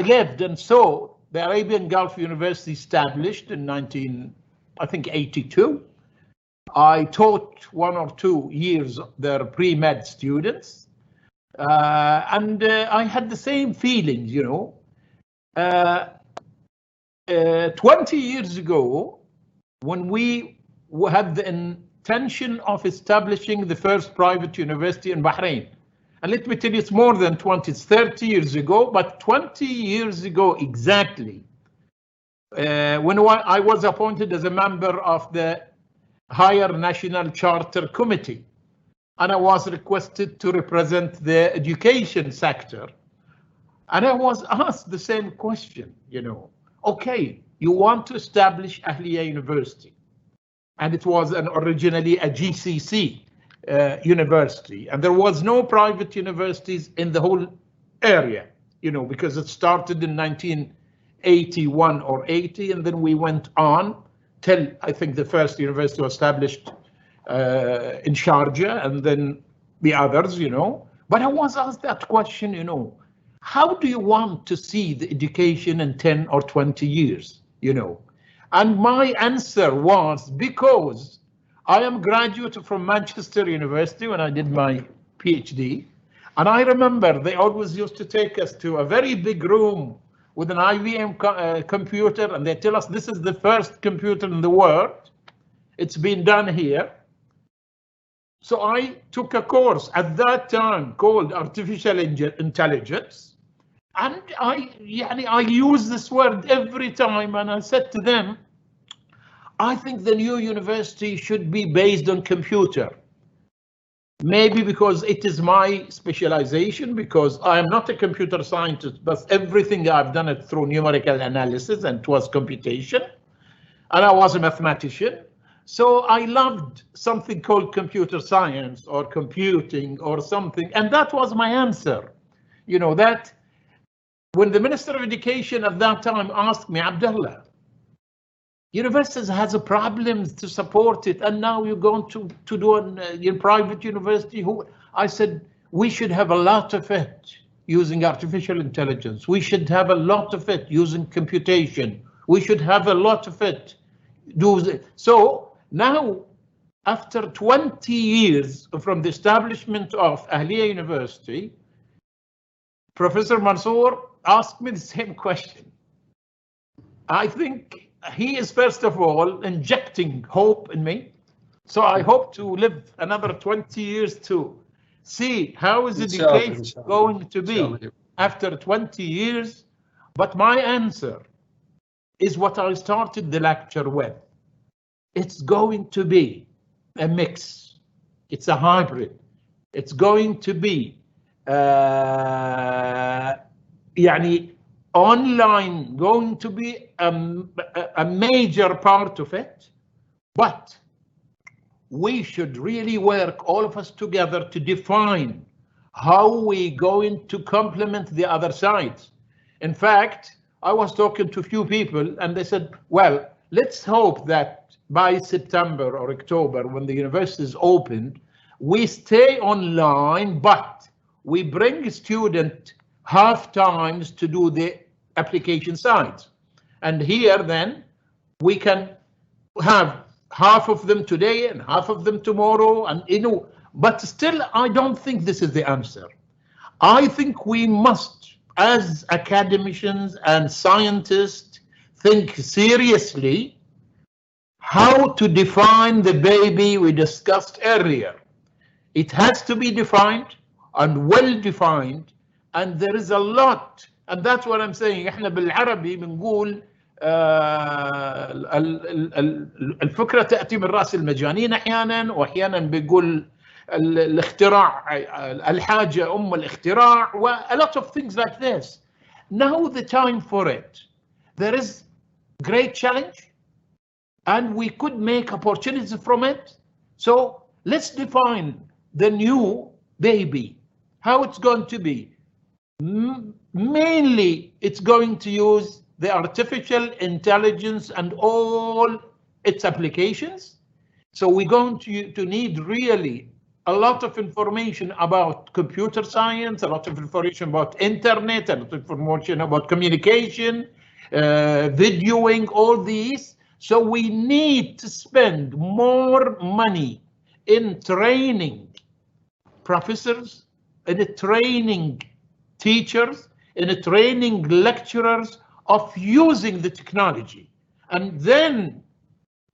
lived and saw the Arabian Gulf University established in 1982. I taught 1 or 2 years their pre-med students, and I had the same feelings, 20 years ago, when we had the intention of establishing the first private university in Bahrain. And let me tell you, it's more than 20, it's 30 years ago, but 20 years ago exactly, when I was appointed as a member of the Higher National Charter Committee, and I was requested to represent the education sector. And I was asked the same question, okay, you want to establish Ahliauniversity, and it was originally a GCC university, and there was no private universities in the whole area, because it started in 1981 or 80, and then we went on till I think the first university was established in Sharjah, and then the others, But I was asked that question, how do you want to see the education in 10 or 20 years, And my answer was, because I am a graduate from Manchester University when I did my PhD, and I remember they always used to take us to a very big room with an IBM computer, and they tell us this is the first computer in the world. It's been done here. So I took a course at that time called Artificial Intelligence, and I use this word every time, and I said to them, I think the new university should be based on computer. Maybe because it is my specialization, because I am not a computer scientist, but everything I've done it through numerical analysis, and it was computation, and I was a mathematician. So I loved something called computer science or computing or something, and that was my answer. That when the Minister of Education at that time asked me, Abdullah, universities has a problem to support it, and now you're going to do a private university. I said, we should have a lot of it. using artificial intelligence. We should have a lot of it using computation. We should have a lot of it. So now, after 20 years from the establishment of Ahliya University, Professor Mansour asked me the same question. I think he is, first of all, injecting hope in me. So I hope to live another 20 years to see how is education going to be after 20 years. But my answer is what I started the lecture with. It's going to be a mix. It's a hybrid. It's going to be online, going to be a major part of it, but we should really work, all of us together, to define how we going to complement the other sides. In fact, I was talking to a few people and they said, well, let's hope that by September or October, when the university is opened, we stay online, but we bring students half times to do the application sides. And here then we can have half of them today and half of them tomorrow, and but still I don't think this is the answer. I think we must, as academicians and scientists, think seriously how to define the baby we discussed earlier. It has to be defined and well defined, and there is a lot, and that's what I'm saying. احنا بالعربي بنقول الفكرة تأتي من رأس المجانين أحيانا، وأحيانا بيقول الاختراع الحاجة أم الاختراع، a lot of things like this. Now the time for it. There is great challenge and we could make opportunities from it. So let's define the new baby, how it's going to be. Mainly it's going to use the artificial intelligence and all its applications. So we're going to need really a lot of information about computer science, a lot of information about internet, a lot of information about communication, videoing, all these. So we need to spend more money in training professors, in training teachers, in training lecturers of using the technology, and then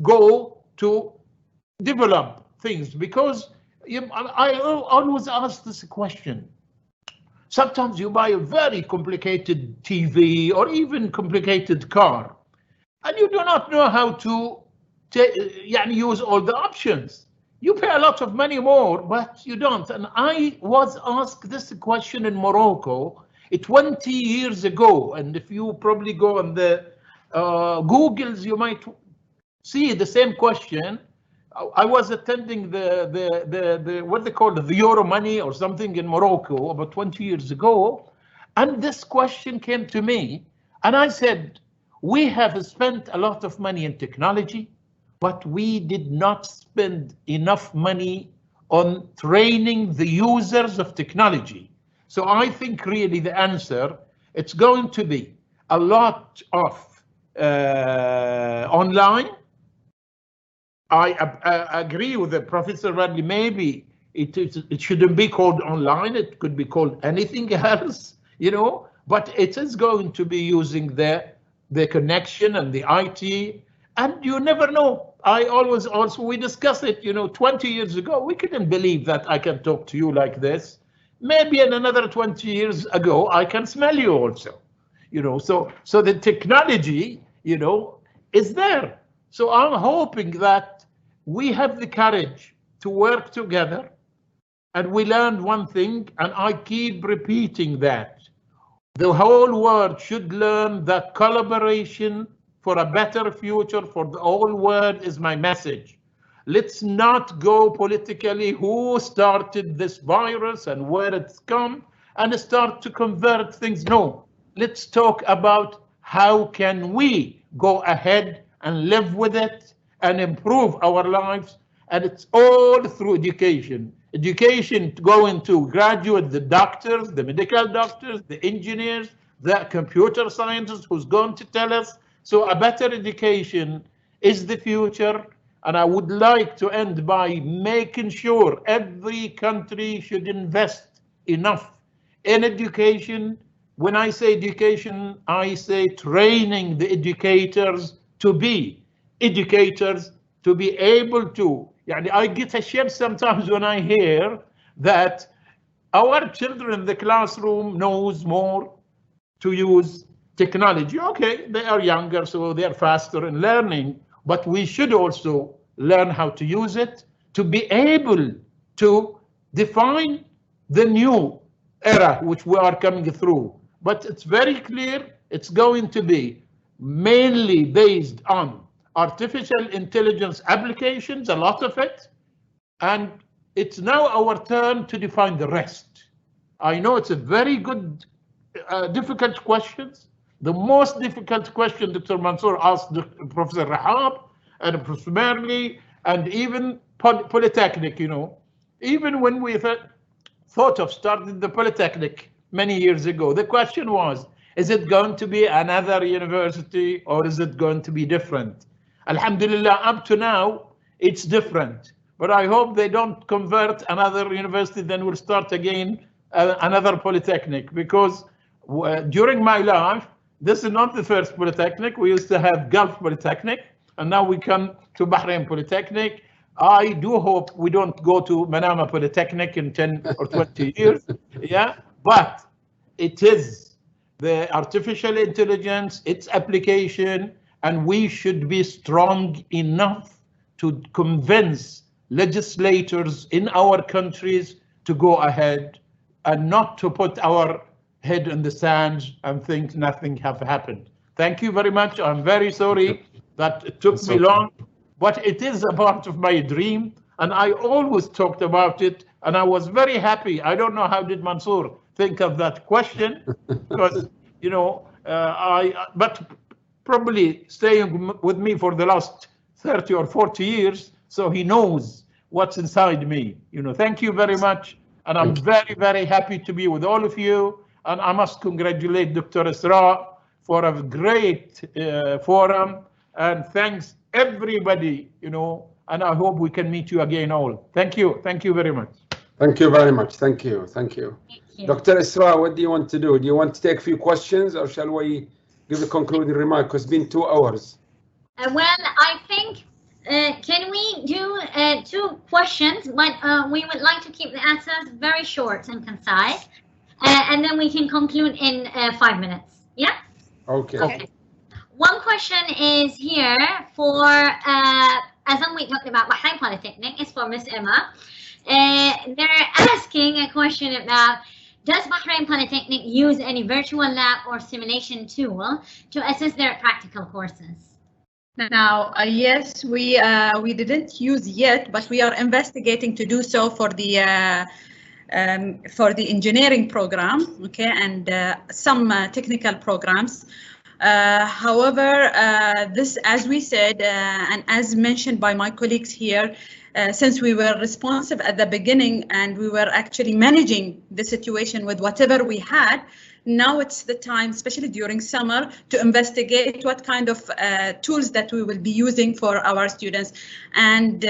go to develop things. Because I always ask this question. Sometimes you buy a very complicated TV or even complicated car, and you do not know how to use all the options. You pay a lot of money more, but you don't. And I was asked this question in Morocco 20 years ago, and if you probably go on the Googles, you might see the same question. I was attending the what they call the Euro money or something in Morocco about 20 years ago, and this question came to me, and I said, we have spent a lot of money in technology, but we did not spend enough money on training the users of technology. So I think really the answer, it's going to be a lot of online. I agree with the Professor Radley, maybe it shouldn't be called online, it could be called anything else, but it is going to be using the connection and the IT, and you never know. I always also, we discussed it, 20 years ago, we couldn't believe that I can talk to you like this. Maybe in another 20 years ago, I can smell you also, so the technology, is there. So I'm hoping that we have the courage to work together, and we learned one thing, and I keep repeating that. The whole world should learn that collaboration for a better future for the whole world is my message. Let's not go politically who started this virus and where it's come and start to convert things. No, let's talk about how can we go ahead and live with it and improve our lives. And it's all through education. Education going to graduate the doctors, the medical doctors, the engineers, the computer scientists who's going to tell us. So a better education is the future. And I would like to end by making sure every country should invest enough in education. When I say education, I say training the educators to be educators, to be able to. I get ashamed sometimes when I hear that our children in the classroom knows more to use technology. Okay, they are younger, so they are faster in learning, but we should also learn how to use it to be able to define the new era which we are coming through. But it's very clear it's going to be mainly based on artificial intelligence applications, a lot of it, and it's now our turn to define the rest. I know it's a very good, difficult questions. The most difficult question Dr. Mansour asked Professor Rahab and Professor Merli, and even Polytechnic, even when we thought of starting the Polytechnic many years ago, the question was, is it going to be another university or is it going to be different? Alhamdulillah, up to now, it's different. But I hope they don't convert another university, then we'll start again another Polytechnic, because during my life, this is not the first Polytechnic. We used to have Gulf Polytechnic, and now we come to Bahrain Polytechnic. I do hope we don't go to Manama Polytechnic in 10 or 20 years. Yeah, but it is the artificial intelligence, its application, and we should be strong enough to convince legislators in our countries to go ahead and not to put our head in the sand and think nothing have happened. Thank you very much. I'm very sorry that it took me long, but it is a part of my dream, and I always talked about it, and I was very happy. I don't know how did Mansour think of that question, because but probably staying with me for the last 30 or 40 years, so he knows what's inside me. Thank you very much, and I'm very, very happy to be with all of you. And I must congratulate Dr. Isra for a great forum, and thanks everybody, and I hope we can meet you again all. Thank you very much. Thank you very much. Thank you. Dr. Isra, what do you want to do? Do you want to take a few questions, or shall we give a concluding remark? Because it's been 2 hours. Well, I think, can we do 2 questions, but we would like to keep the answers very short and concise. And then we can conclude in 5 minutes. Yeah? Okay. One question is here for, as we talked about Bahrain Polytechnic, it's for Miss Emma. They're asking a question about, does Bahrain Polytechnic use any virtual lab or simulation tool to assist their practical courses? Now, yes, we didn't use yet, but we are investigating to do so for the engineering program, okay, and some technical programs. However, this, as we said, and as mentioned by my colleagues here, since we were responsive at the beginning and we were actually managing the situation with whatever we had, now it's the time, especially during summer, to investigate what kind of tools that we will be using for our students. And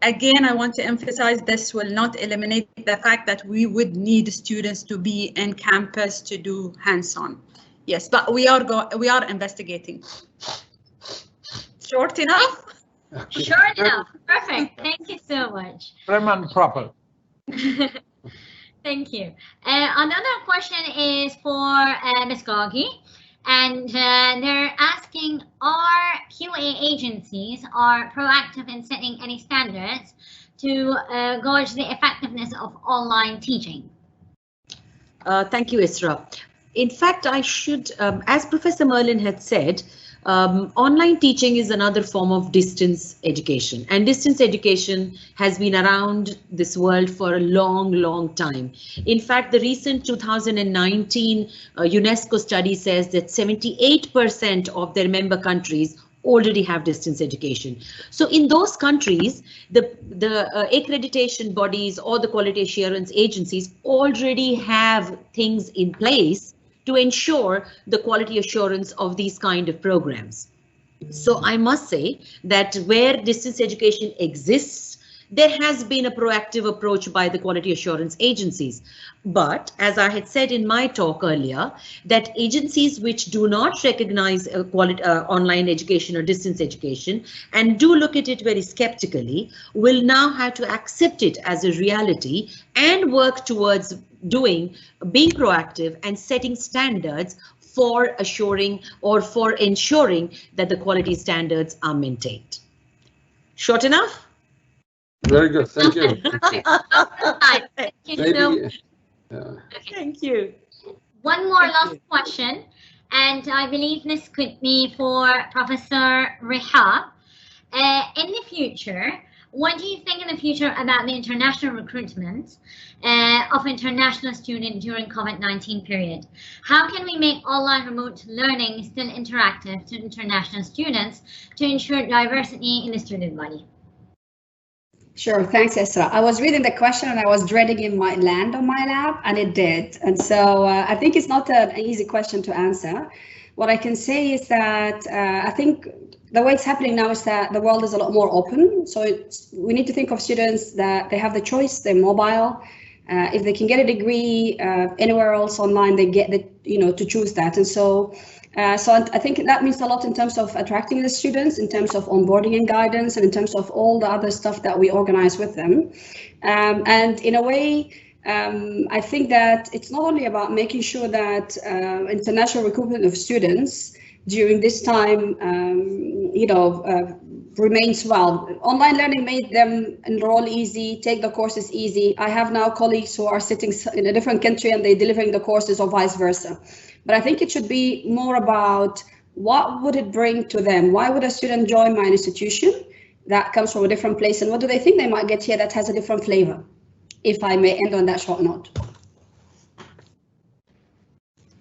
again, I want to emphasize this will not eliminate the fact that we would need students to be in campus to do hands-on. Yes, but we are investigating. Short enough? Short enough. Perfect. Thank you so much. Prim proper. Thank you. Another question is for Ms. Gaugi, and they're asking, are QA agencies are proactive in setting any standards to gauge the effectiveness of online teaching? Thank you, Isra. In fact, I should, as Professor Merlin had said, online teaching is another form of distance education, and distance education has been around this world for a long time. In fact, the recent 2019 UNESCO study says that 78% of their member countries already have distance education. So in those countries, the accreditation bodies or the quality assurance agencies already have things in place to ensure the quality assurance of these kind of programs. So I must say that where distance education exists, there has been a proactive approach by the quality assurance agencies. But as I had said in my talk earlier, that agencies which do not recognize online education or distance education and do look at it very skeptically will now have to accept it as a reality and work towards being proactive and setting standards for assuring or for ensuring that the quality standards are maintained. Short enough? Very good, thank you. Thank you. One more last question, and I believe this could be for Professor Reha. In the future, what do you think in the future about the international recruitment of international students during COVID-19 period? How can we make online remote learning still interactive to international students to ensure diversity in the student body? Sure, thanks, Esra. I was reading the question and I was dreading it might land on my lap, and it did. And so I think it's not an easy question to answer. What I can say is that I think the way it's happening now is that the world is a lot more open. So we need to think of students that they have the choice, they're mobile. If they can get a degree anywhere else online, they get to choose that. And so I think that means a lot in terms of attracting the students, in terms of onboarding and guidance, and in terms of all the other stuff that we organize with them. And in a way, I think that it's not only about making sure that international recruitment of students during this time, remains well. Online learning made them enroll easy, take the courses easy. I have now colleagues who are sitting in a different country and they're delivering the courses or vice versa. But I think it should be more about what would it bring to them? Why would a student join my institution that comes from a different place? And what do they think they might get here that has a different flavor? If I may end on that short note.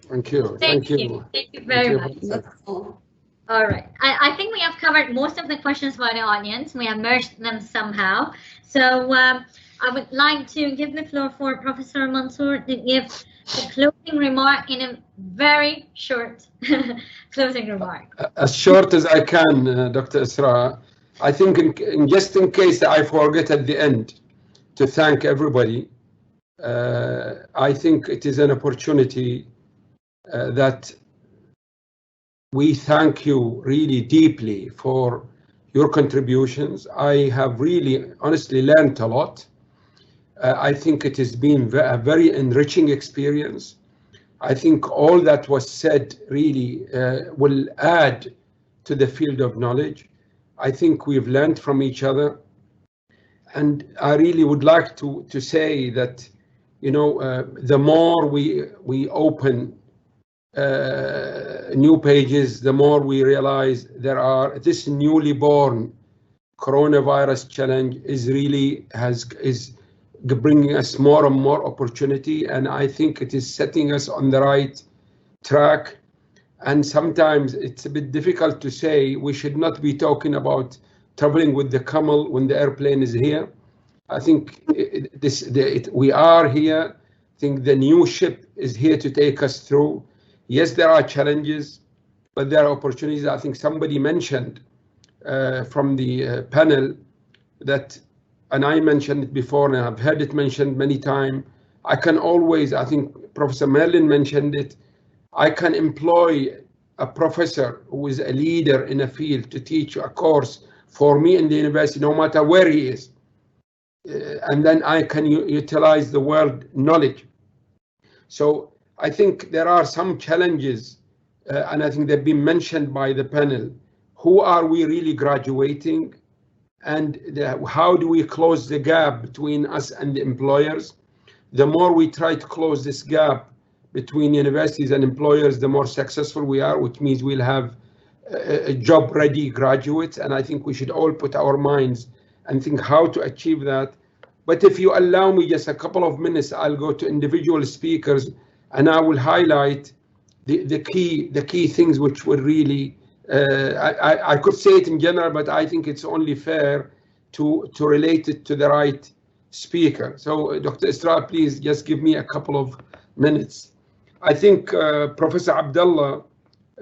Thank you. Thank you very much. All right. I think we have covered most of the questions by the audience. We have merged them somehow. So I would like to give the floor for Professor Mansour to give the closing remark in a very short closing remark. As short as I can, Dr. Isra. I think just in case I forget at the end to thank everybody, I think it is an opportunity that we thank you really deeply for your contributions. I have really honestly learned a lot. I think it has been a very enriching experience. I think all that was said really will add to the field of knowledge. I think we've learned from each other. And I really would like to say that, the more we open new pages, the more we realize this newly born coronavirus challenge is bringing us more and more opportunity, and I think it is setting us on the right track. And sometimes it's a bit difficult to say we should not be talking about traveling with the camel when the airplane is here. I think we are here. I think the new ship is here to take us through. Yes, there are challenges, but there are opportunities. I think somebody mentioned from the panel that, and I mentioned it before, and I've heard it mentioned many times, I think Professor Merlin mentioned it, I can employ a professor who is a leader in a field to teach a course for me in the university, no matter where he is. And then I can utilize the world knowledge. So I think there are some challenges, and I think they've been mentioned by the panel. Who are we really graduating? And how do we close the gap between us and the employers? The more we try to close this gap between universities and employers, the more successful we are, which means we'll have job-ready graduates. And I think we should all put our minds and think how to achieve that. But if you allow me just a couple of minutes, I'll go to individual speakers and I will highlight the key things which will really I could say it in general, but I think it's only fair to relate it to the right speaker. So Dr. Isra, please just give me a couple of minutes. I think Professor Abdullah,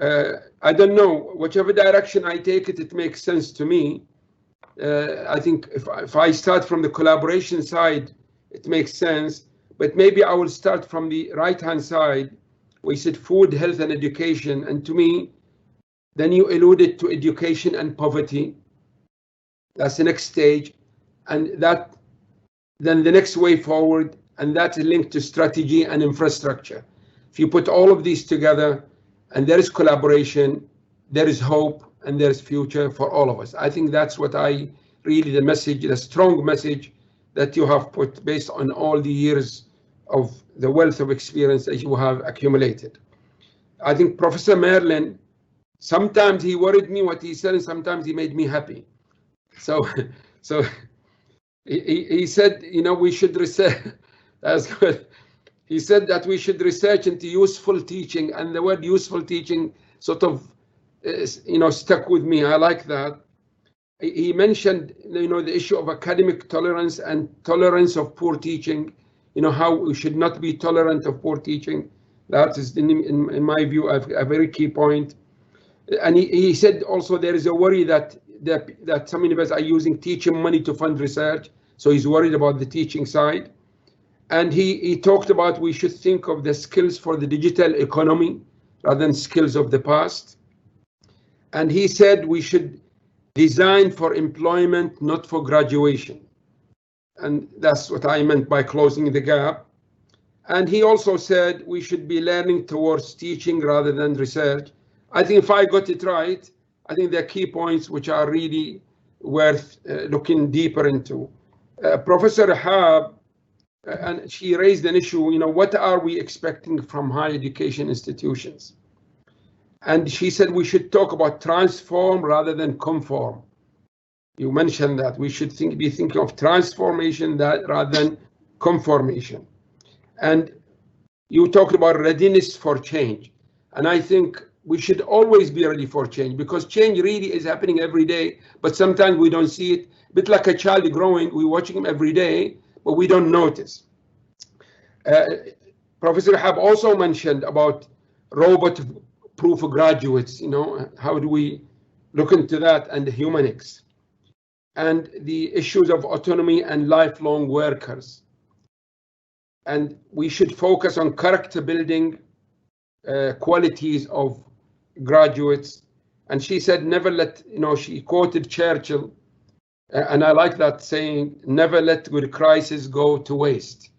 I don't know, whichever direction I take it, it makes sense to me. I think if I start from the collaboration side, it makes sense, but maybe I will start from the right-hand side. We said food, health, and education, and to me, then you alluded to education and poverty. That's the next stage, and then the next way forward, and that's linked to strategy and infrastructure. If you put all of these together, and there is collaboration, there is hope, and there's future for all of us. I think that's what the message, the strong message that you have put based on all the years of the wealth of experience that you have accumulated. I think Professor Merlin, sometimes he worried me what he said, and sometimes he made me happy. So he said, you know, we should research. That's good. He said that we should research into useful teaching, and the word useful teaching sort of, you know, stuck with me. I like that. He mentioned, you know, the issue of academic tolerance and tolerance of poor teaching. You know, how we should not be tolerant of poor teaching. That is, in my view, a very key point. And he said also there is a worry that some universities are using teaching money to fund research. So he's worried about the teaching side. And he talked about we should think of the skills for the digital economy rather than skills of the past. And he said we should design for employment, not for graduation. And that's what I meant by closing the gap. And he also said we should be learning towards teaching rather than research. I think if I got it right, I think there are key points which are really worth looking deeper into. Professor Rahab, and she raised an issue, you know, what are we expecting from higher education institutions? And she said we should talk about transform rather than conform. You mentioned that we should be thinking of transformation rather than conformation. And you talked about readiness for change. And I think we should always be ready for change, because change really is happening every day, but sometimes we don't see it. A bit like a child growing, we're watching him every day, but we don't notice. Professor Rahab also mentioned about robot-proof graduates, you know, how do we look into that, and humanics, and the issues of autonomy and lifelong workers. And we should focus on character building qualities of graduates. And she said, never let, you know, she quoted Churchill, and I like that saying, never let good crisis go to waste.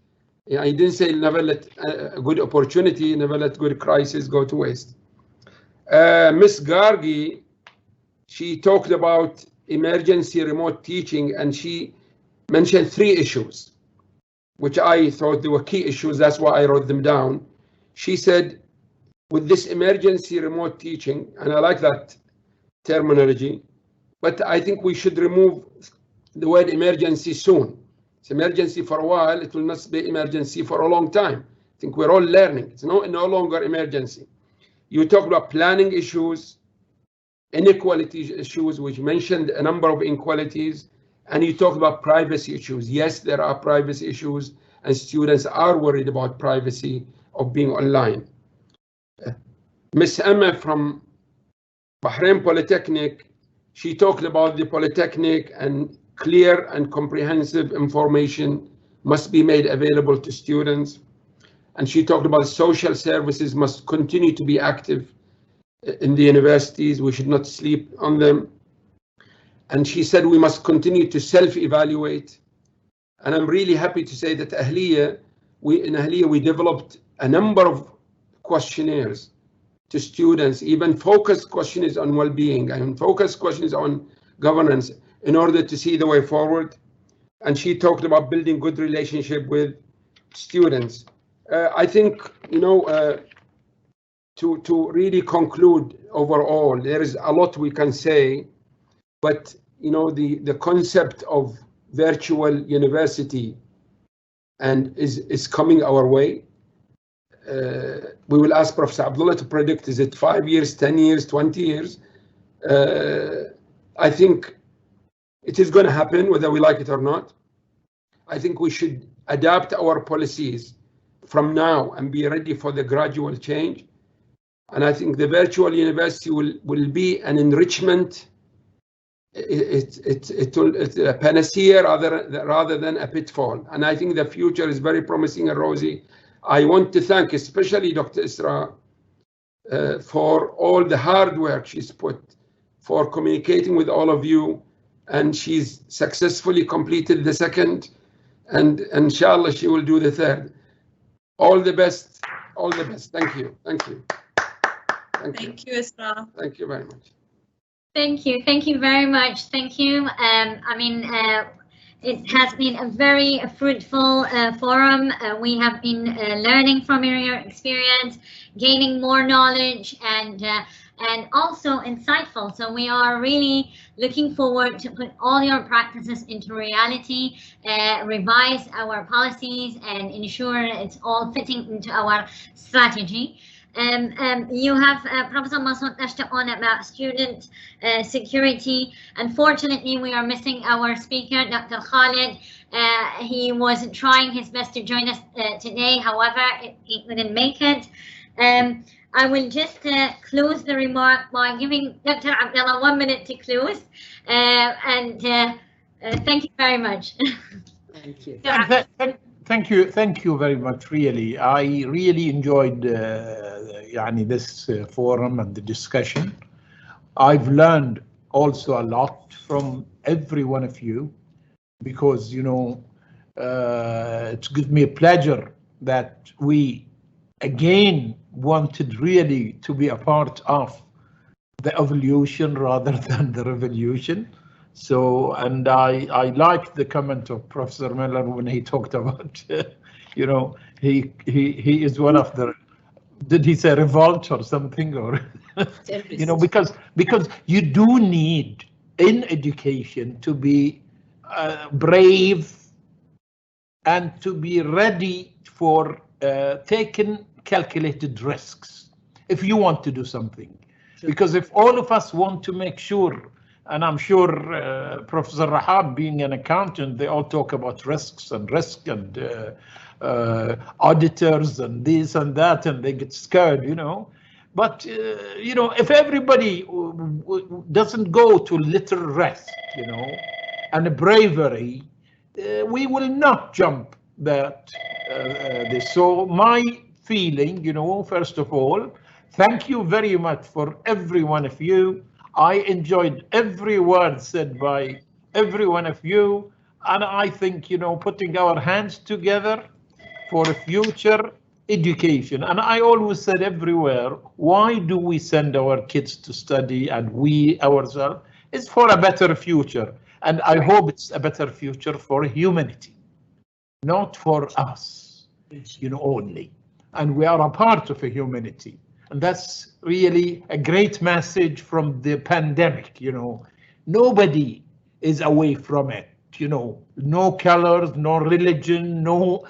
Yeah, he didn't say never let a good opportunity, never let good crisis go to waste. Miss Gargi, she talked about emergency remote teaching, and she mentioned 3 issues, which I thought they were key issues. That's why I wrote them down. She said, with this emergency remote teaching, and I like that terminology, but I think we should remove the word emergency soon. It's emergency for a while, it will not be emergency for a long time. I think we're all learning, it's no longer emergency. You talk about planning issues, inequality issues, which mentioned a number of inequalities, and you talk about privacy issues. Yes, there are privacy issues, and students are worried about privacy of being online. Miss Emma from Bahrain Polytechnic, she talked about the Polytechnic, and clear and comprehensive information must be made available to students. And she talked about social services must continue to be active in the universities. We should not sleep on them. And she said we must continue to self-evaluate. And I'm really happy to say that in Ahliya we developed a number of questionnaires to students, even focused questionnaires on well-being and focused questions on governance, in order to see the way forward. And she talked about building good relationship with students. I think, you know, to really conclude overall, there is a lot we can say, but you know, the concept of virtual university and is coming our way. We will ask Professor Abdullah to predict, is it 5 years, 10 years, 20 years? I think it is going to happen whether we like it or not. I think we should adapt our policies from now and be ready for the gradual change. And I think the virtual university will be an enrichment. It's a panacea rather than a pitfall. And I think the future is very promising and rosy. I want to thank especially Dr. Isra for all the hard work she's put for communicating with all of you. And she's successfully completed the second. And inshallah, she will do the third. All the best. All the best. Thank you. Thank you. Thank you, Isra. Thank you very much. Thank you. Thank you very much. Thank you. I mean, it has been a very fruitful forum. We have been learning from your experience, gaining more knowledge, and also insightful. So we are really looking forward to put all your practices into reality, revise our policies, and ensure it's all fitting into our strategy. You have Professor Masoud touched on about student security. Unfortunately, we are missing our speaker, Dr. Khalid. He was trying his best to join us today. However, he couldn't make it. I will just close the remark by giving Dr. Abdullah 1 minute to close. Thank you very much. Thank you. Thank you very much. Really, I really enjoyed this forum and the discussion. I've learned also a lot from every one of you, because it gives me a pleasure that we again wanted really to be a part of the evolution rather than the revolution. So, and I liked the comment of Professor Miller when he talked about, he is one of the, did he say revolt or something, or because you do need in education to be brave and to be ready for taking calculated risks if you want to do something. Sure. Because if all of us want to make sure, and I'm sure Professor Rahab, being an accountant, they all talk about risks and auditors and this and that, and they get scared, But, if everybody doesn't go to little rest, and bravery, we will not jump that. So my feeling, first of all, thank you very much for every one of you. I enjoyed every word said by every one of you. And I think, putting our hands together for a future education. And I always said everywhere, why do we send our kids to study and we ourselves? It's for a better future. And I hope it's a better future for humanity, not for us, only. And we are a part of a humanity. And that's really a great message from the pandemic, Nobody is away from it, no colors, no religion, all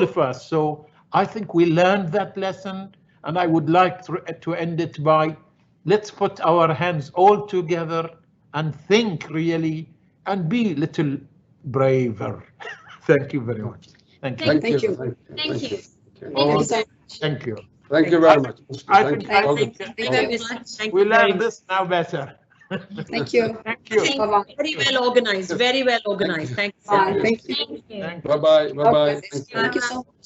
of us. So I think we learned that lesson, and I would like to end it by, let's put our hands all together and think really and be a little braver. Thank you very much. Thank you. Thank you. Thank you. Thank you very much. I think we learned this now better. Thank you. Thank you. Very well organized. Very well organized. Thank you. Bye. Thank you. Thank you. Bye-bye. Bye-bye. Thank you so much.